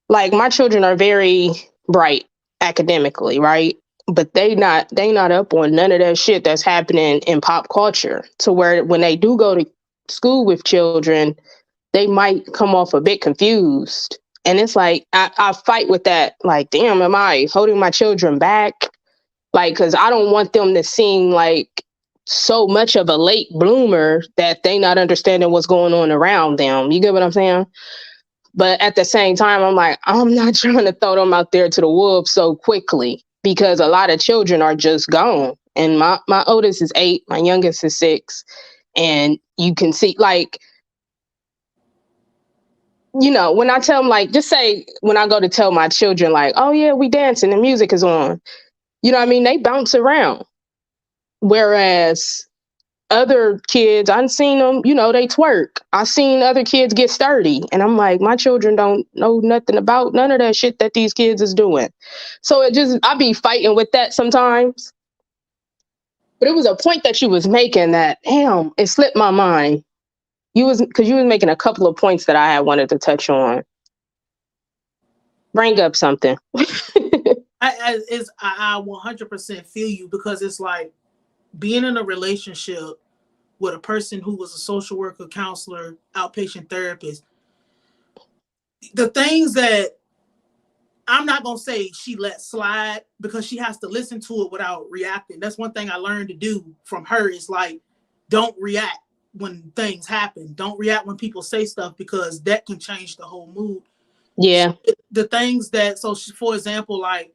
like my children are very bright academically, right? But they not up on none of that shit that's happening in pop culture, to where when they do go to school with children, they might come off a bit confused. And it's like I fight with that, like, damn, am I holding my children back? Like, because I don't want them to seem like so much of a late bloomer that they not understanding what's going on around them. You get what I'm saying? But at the same time, I'm like, I'm not trying to throw them out there to the wolves so quickly, because a lot of children are just gone. And my oldest is 8, my youngest is 6. And you can see, like, you know, when I tell them, like, just say when I go to tell my children, like, oh yeah, we dancing, the music is on. You know what I mean? They bounce around. Whereas other kids, I've seen them, you know, they twerk. I've seen other kids get sturdy. And I'm like, my children don't know nothing about none of that shit that these kids is doing. So I be fighting with that sometimes. But it was a point that you was making that, damn, it slipped my mind. Because you was making a couple of points that I had wanted to touch on. Bring up something. I 100% feel you, because it's like being in a relationship with a person who was a social worker, counselor, outpatient therapist. The things that I'm not going to say she let slide, because she has to listen to it without reacting. That's one thing I learned to do from her, is like, don't react when things happen. Don't react when people say stuff, because that can change the whole mood. Yeah. The things that, so she, for example, like,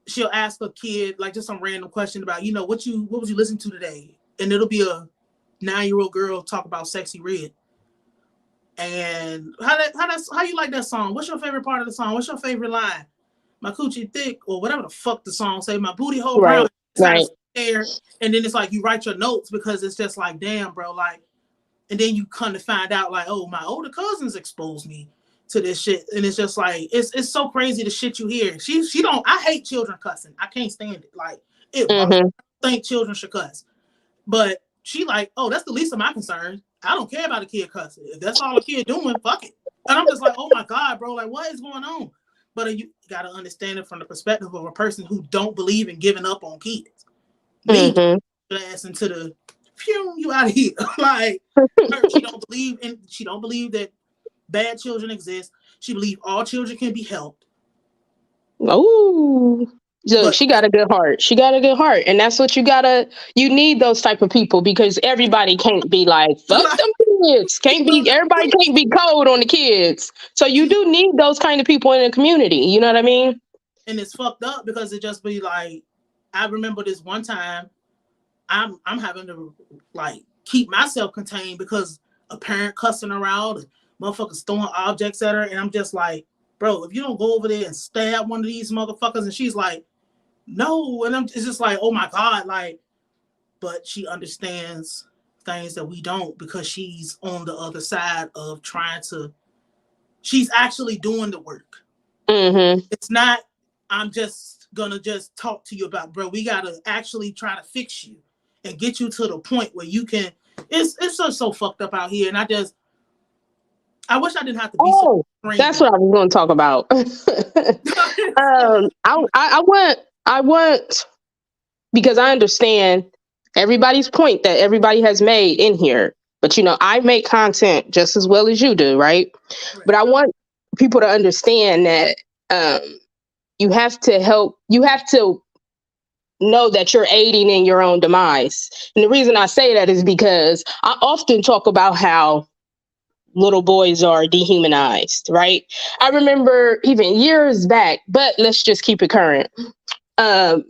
she'll ask a kid, like, just some random question about, you know, what was you listening to today? And it'll be a 9-year-old girl talk about Sexy Red. And how you like that song? What's your favorite part of the song? What's your favorite line? My coochie thick, or whatever the fuck the song say. My booty hole brown. Right. And then it's like you write your notes, because it's just like, damn, bro, like, and then you come to find out, like, oh, my older cousins exposed me to this shit. And it's just like, it's so crazy the shit you hear. She don't, I hate children cussing. I can't stand it. Like, I think children should cuss. But she like, oh, that's the least of my concerns. I don't care about a kid cussing. If that's all a kid doing, fuck it. And I'm just like, oh my God, bro, like, what is going on? But you got to understand it from the perspective of a person who don't believe in giving up on kids. Me, ass into the, phew, you out of here. Like, she don't believe that bad children exist. She believes all children can be helped. Oh, so she got a good heart. She got a good heart. And that's what you need those type of people, because everybody can't be like, fuck them kids. Everybody can't be cold on the kids. So you do need those kind of people in the community. You know what I mean? And it's fucked up, because it just be like, I remember this one time, I'm having to like keep myself contained because a parent cussing her out and motherfuckers throwing objects at her. And I'm just like, bro, if you don't go over there and stab one of these motherfuckers, and she's like, no. And it's just like, oh my God, like, but she understands things that we don't, because she's on the other side of she's actually doing the work. It's not, I'm just gonna just talk to you about, bro, we gotta actually try to fix you and get you to the point where you can, it's so fucked up out here. And I wish I didn't have to be so crazy. That's what I was going to talk about. I want, because I understand everybody's point that everybody has made in here, but you know, I make content just as well as you do, right? But I want people to understand that you have to know that you're aiding in your own demise. And the reason I say that is because I often talk about how little boys are dehumanized, right? I remember even years back, but let's just keep it current. I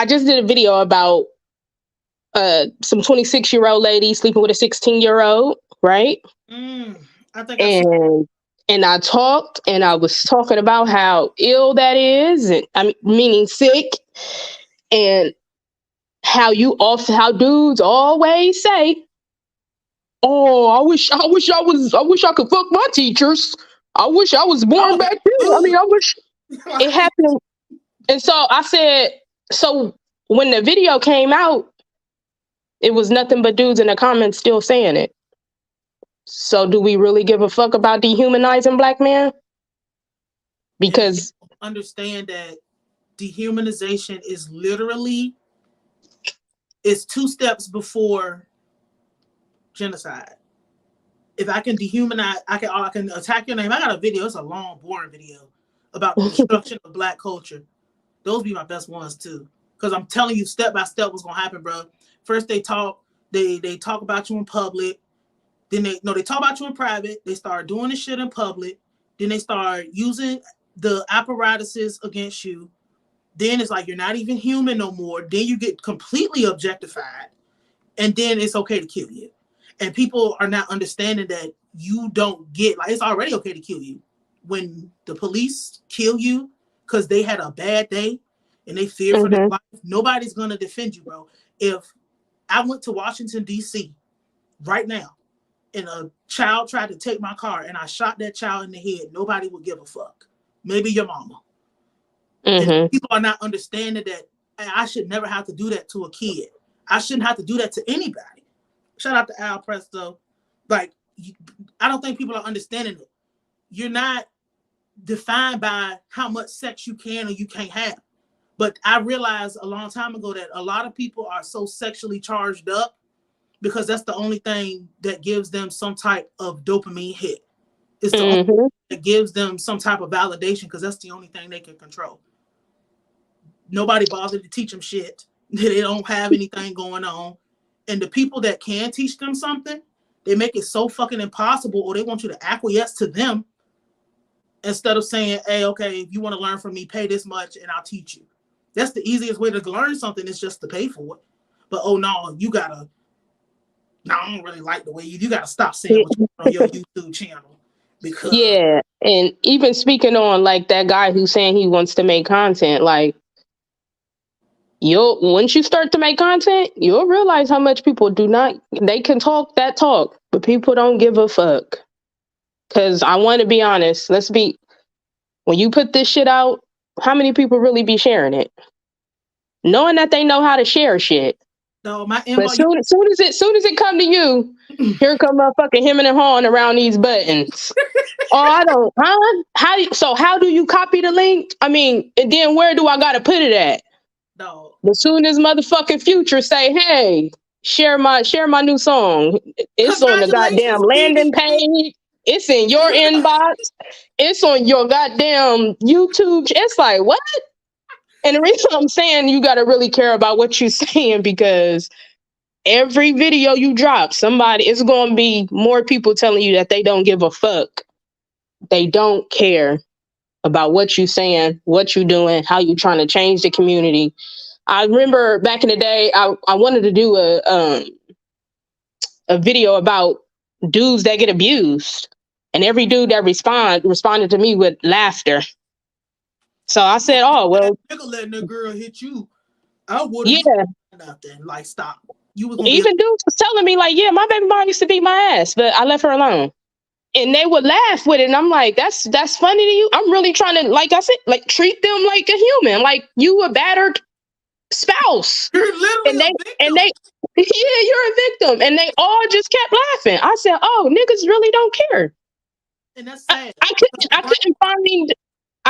just did a video about some 26-year-old lady sleeping with a 16-year-old, right? And I talked, and I was talking about how ill that is, and meaning sick, and how dudes always say, oh, I wish I could fuck my teachers. I wish I was born back then. I mean, I wish it happened. And so I said, So when the video came out, it was nothing but dudes in the comments still saying it. So do we really give a fuck about dehumanizing black men? Because understand that dehumanization is literally, it's 2 steps before genocide. If I can dehumanize, I can attack your name. I got a video. It's a long, boring video about the destruction of black culture. Those be my best ones too, because I'm telling you step by step what's gonna happen, bro. First they talk about you in public. Then they talk about you in private. They start doing this shit in public. Then they start using the apparatuses against you. Then it's like you're not even human no more. Then you get completely objectified, and then it's okay to kill you. And people are not understanding that you don't get, like, it's already okay to kill you. When the police kill you because they had a bad day and they fear for their life, nobody's gonna defend you, bro. If I went to Washington, D.C. right now and a child tried to take my car and I shot that child in the head, nobody would give a fuck. Maybe your mama. And people are not understanding that I should never have to do that to a kid. I shouldn't have to do that to anybody. Shout out to Al Presto. Like, I don't think people are understanding it. You're not defined by how much sex you can or you can't have. But I realized a long time ago that a lot of people are so sexually charged up because that's the only thing that gives them some type of dopamine hit. It's the only thing that gives them some type of validation because that's the only thing they can control. Nobody bothered to teach them shit. They don't have anything going on. And the people that can teach them something, they make it so fucking impossible, or they want you to acquiesce to them instead of saying, hey, okay, if you want to learn from me, pay this much and I'll teach you. That's the easiest way to learn something, is just to pay for it. But oh no, I don't really like the way you gotta stop saying what you want on your YouTube channel. Because and even speaking on like that guy who's saying he wants to make content, like, once you start to make content, you'll realize how much people they can talk that talk, but people don't give a fuck. Cause I want to be honest, when you put this shit out, how many people really be sharing it? Knowing that they know how to share shit. No, my inbox. But soon as it come to you, here come motherfucking hemming and hawing around these buttons. I don't, how do you copy the link? I mean, and then where do I gotta put it at? No. As soon as motherfucking Future say, hey, share my new song, it's on the goddamn landing page. It's in your inbox. It's on your goddamn YouTube. It's like, what? And the reason I'm saying you got to really care about what you're saying, because every video you drop, it's going to be more people telling you that they don't give a fuck. They don't care about what you're saying, what you're doing, how you're trying to change the community. I remember back in the day, I wanted to do a video about dudes that get abused, and every dude that responded to me with laughter. So I said, "Oh well, letting that girl hit you, I would nothing. Like, stop." Even dudes was telling me like, "Yeah, my baby mom used to beat my ass, but I left her alone." And they would laugh with it, and I'm like, "That's funny to you?" I'm really trying to, like I said, like treat them like a human, like you a battered spouse. You're literally you're a victim. And they all just kept laughing. I said, oh, niggas really don't care. And that's sad. I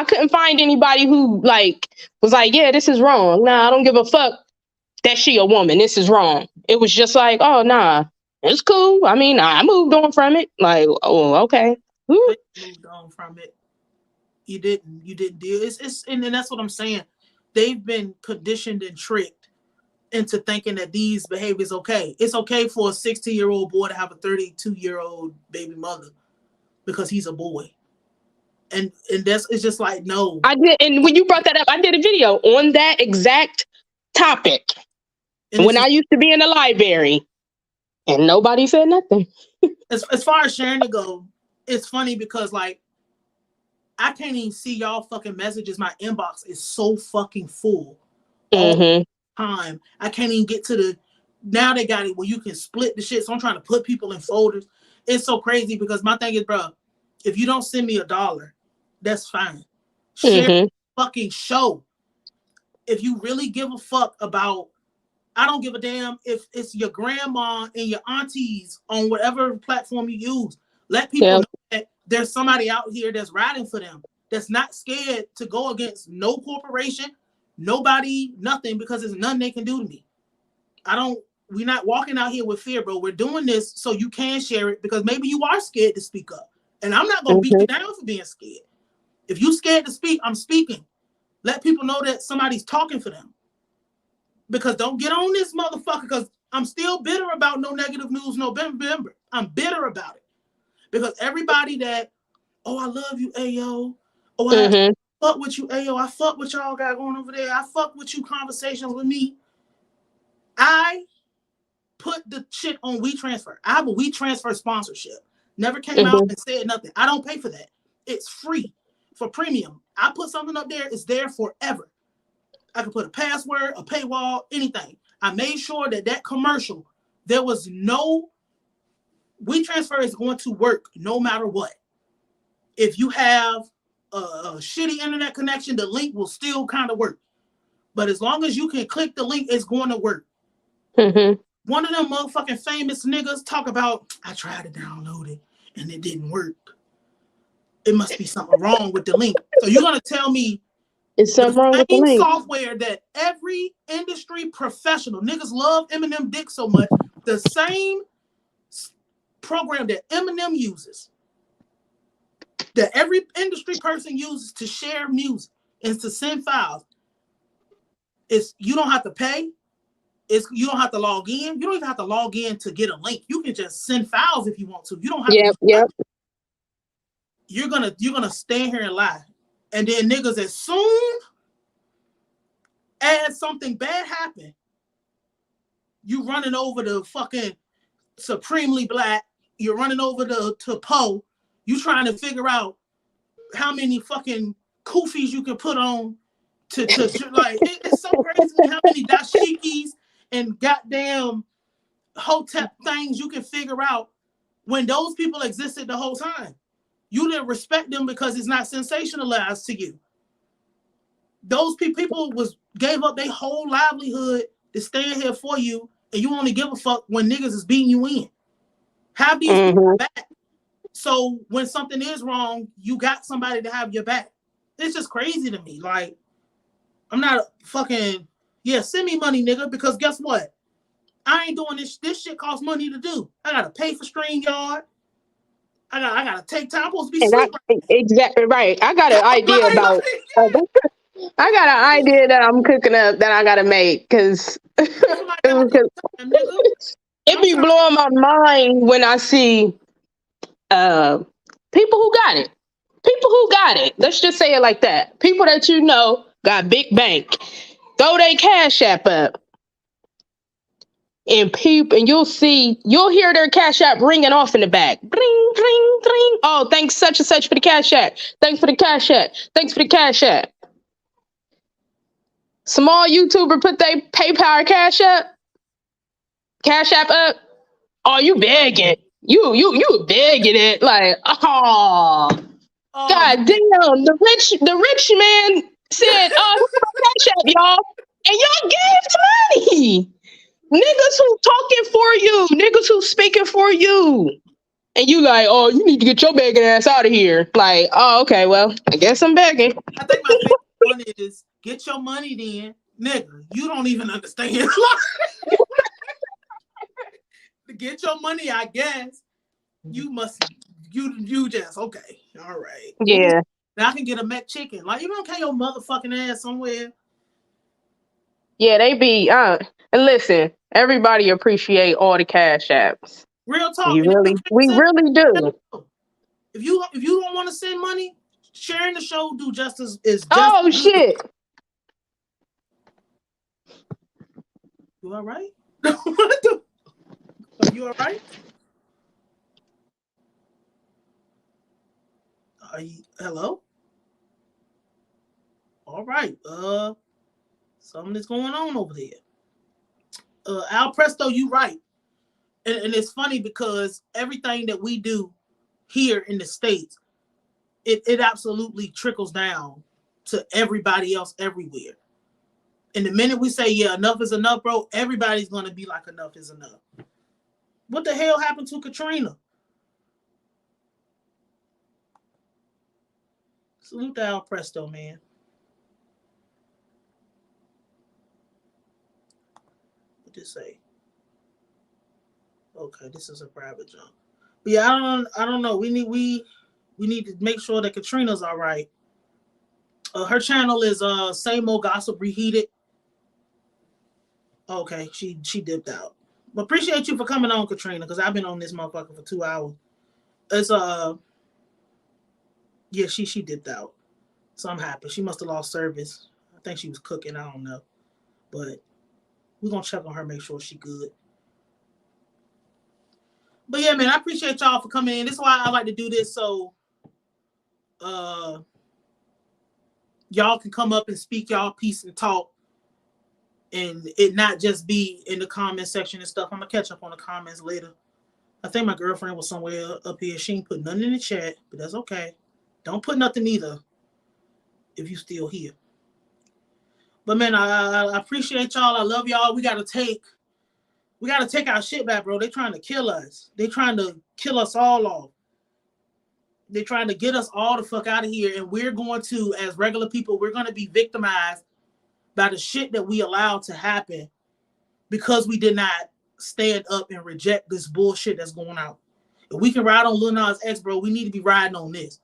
couldn't find anybody who was like, yeah, this is wrong. Nah, I don't give a fuck that she a woman. This is wrong. It was just like, oh nah, it's cool. I mean, I moved on from it. Like, oh, okay. You moved on from it. You didn't deal. And that's what I'm saying. They've been conditioned and tricked into thinking that these behaviors okay. It's okay for a 16-year-old boy to have a 32-year-old baby mother because he's a boy. And it's just like, no. I did, and when you brought that up, I did a video on that exact topic when I used to be in the library, and nobody said nothing. As far as sharing it go, it's funny because like I can't even see y'all fucking messages. My inbox is so fucking full all the time. I can't even get to now they got it where you can split the shit. So I'm trying to put people in folders. It's so crazy because my thing is, bro, if you don't send me $1, that's fine. Share the fucking show. if you really give a fuck about, I don't give a damn if it's your grandma and your aunties on whatever platform you use. Let people know that there's somebody out here that's riding for them, that's not scared to go against no corporation, nobody, nothing, because there's nothing they can do to me. We're not walking out here with fear, bro. We're doing this so you can share it, because maybe you are scared to speak up. And I'm not going to beat you down for being scared. If you're scared to speak, I'm speaking. Let people know that somebody's talking for them. Because don't get on this motherfucker, because I'm still bitter about no negative news November. I'm bitter about it. Because everybody that, oh, I love you, Ayo. Oh, I fuck with you, Ayo. I fuck with y'all got going over there. I fuck with you conversations with me. I put the shit on WeTransfer. I have a WeTransfer sponsorship. Never came out and said nothing. I don't pay for that. It's free for premium. I put something up there, it's there forever. I could put a password, a paywall, anything. I made sure that commercial, there was no, WeTransfer is going to work no matter what. If you have a shitty internet connection, the link will still kind of work. But as long as you can click the link, it's going to work. One of them motherfucking famous niggas talk about, I tried to download it and it didn't work. It must be something wrong with the link. So you're going to tell me it's something wrong with the link. Software that every industry professional, niggas love Eminem dick so much, the same program that Eminem uses, that every industry person uses to share music and to send files, is you don't have to pay. You don't have to log in. You don't even have to log in to get a link. You can just send files if you want to. You don't have to. You're gonna stand here and lie. And then niggas, as soon as something bad happen, you running over the fucking Supremely Black, you're running over to Poe, you trying to figure out how many fucking kufis you can put on to like, it's so crazy how many dashikis and goddamn hotep things you can figure out when those people existed the whole time. You didn't respect them because it's not sensationalized to you. Those people gave up their whole livelihood to stand here for you, and you only give a fuck when niggas is beating you in. Have these people back. So when something is wrong, you got somebody to have your back. It's just crazy to me. Like, I'm not fucking, send me money, nigga, because guess what? I ain't doing this. This shit costs money to do. I gotta pay for StreamYard. I gotta take time. I'm supposed to be sleeping. Exactly right. I got an idea about. I got an idea that I'm cooking up that I gotta make, because it be blowing my mind when I see people who got it. People who got it. Let's just say it like that. People that you know got big bank. Throw their Cash App up. And you'll hear their Cash App ringing off in the back. Bring, bring, bring. Oh, thanks such and such for the Cash App. Thanks for the Cash App. Thanks for the Cash App. Small YouTuber put their PayPal Cash App up. Oh, you begging. You begging it. Like, God damn. The rich man said, Cash App, y'all. And y'all gave money. Niggas who talking for you, niggas who speaking for you. And you like, oh, you need to get your begging ass out of here. Like, oh, okay, well, I guess I'm begging. I think my favorite one is, get your money then. Nigga, you don't even understand. Get your money, I guess. You just, okay, all right. Yeah. Now I can get a McChicken. Like, you don't carry your motherfucking ass somewhere. Yeah, they be, and listen, everybody appreciate all the Cash Apps. Real talk. We really do. If you don't want to send money, sharing the show do justice is just. Oh shit! You all right? Are you all right? Hello? All right. Something is going on over there. Al Presto, you right. And it's funny because everything that we do here in the States, it absolutely trickles down to everybody else everywhere. And the minute we say, yeah, enough is enough, bro, everybody's going to be like, enough is enough. What the hell happened to Katrina? Salute to Al Presto, man. What did it say? Okay, this is a private jump. But yeah, I don't know. We need to make sure that Katrina's all right. Her channel is Same Old Gossip Reheated. Okay, she dipped out. But appreciate you for coming on, Katrina, because I've been on this motherfucker for 2 hours. It's yeah, she dipped out. So I'm happy. She must have lost service. I think she was cooking. I don't know. But we're gonna check on her, make sure she good. But yeah, man, I appreciate y'all for coming in. This is why I like to do this, so y'all can come up and speak y'all piece and talk, and it not just be in the comment section and stuff. I'm gonna catch up on the comments later. I think my girlfriend was somewhere up here. She ain't put nothing in the chat, but that's okay. Don't put nothing either if you still here. But man, I appreciate y'all. I love y'all. We gotta take our shit back, bro. They trying to kill us. They trying to kill us all off. They're trying to get us all the fuck out of here. And we're going to, as regular people, we're going to be victimized by the shit that we allowed to happen because we did not stand up and reject this bullshit that's going out. If we can ride on Lil Nas X, bro, we need to be riding on this.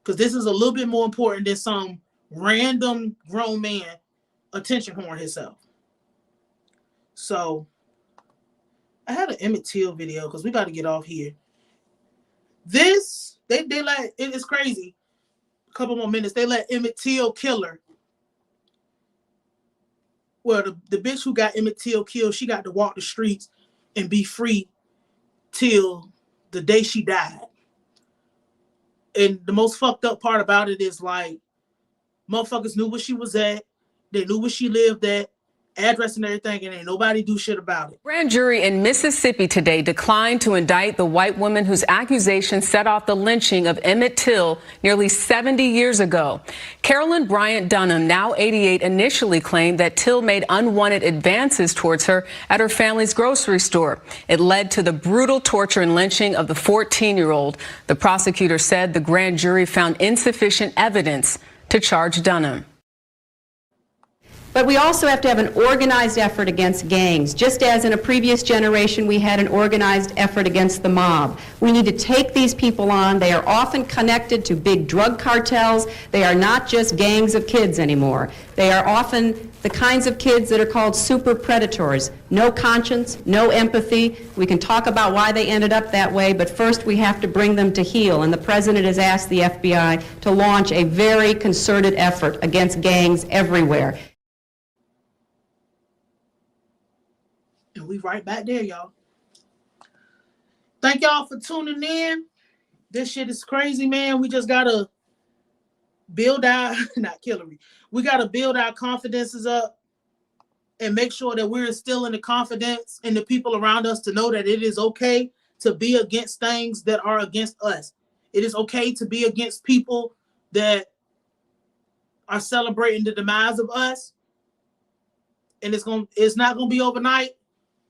Because this is a little bit more important than some random grown man attention whoring himself. So I had an Emmett Till video because we got to get off here. This, they let, it's crazy. A couple more minutes, they let Emmett Till kill her. Well, the bitch who got Emmett Till killed, she got to walk the streets and be free till the day she died. And the most fucked up part about it is like, motherfuckers knew where she was at. They knew where she lived at, address and everything, and ain't nobody do shit about it. Grand jury in Mississippi today declined to indict the white woman whose accusations set off the lynching of Emmett Till nearly 70 years ago. Carolyn Bryant Dunham, now 88, initially claimed that Till made unwanted advances towards her at her family's grocery store. It led to the brutal torture and lynching of the 14-year-old. The prosecutor said the grand jury found insufficient evidence to charge Dunham. But we also have to have an organized effort against gangs. Just as in a previous generation we had an organized effort against the mob. We need to take these people on. They are often connected to big drug cartels. They are not just gangs of kids anymore. They are often the kinds of kids that are called super predators. No conscience, no empathy. We can talk about why they ended up that way, but first we have to bring them to heel. And the president has asked the FBI to launch a very concerted effort against gangs everywhere. And we right back there, y'all. Thank y'all for tuning in. This shit is crazy, man. We just gotta build our, not Hillary, we gotta build our confidences up and make sure that we're instilling the confidence in the people around us to know that it is okay to be against things that are against us. It is okay to be against people that are celebrating the demise of us. And it's not gonna be overnight.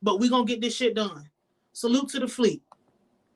But we're going to get this shit done. Salute to the fleet.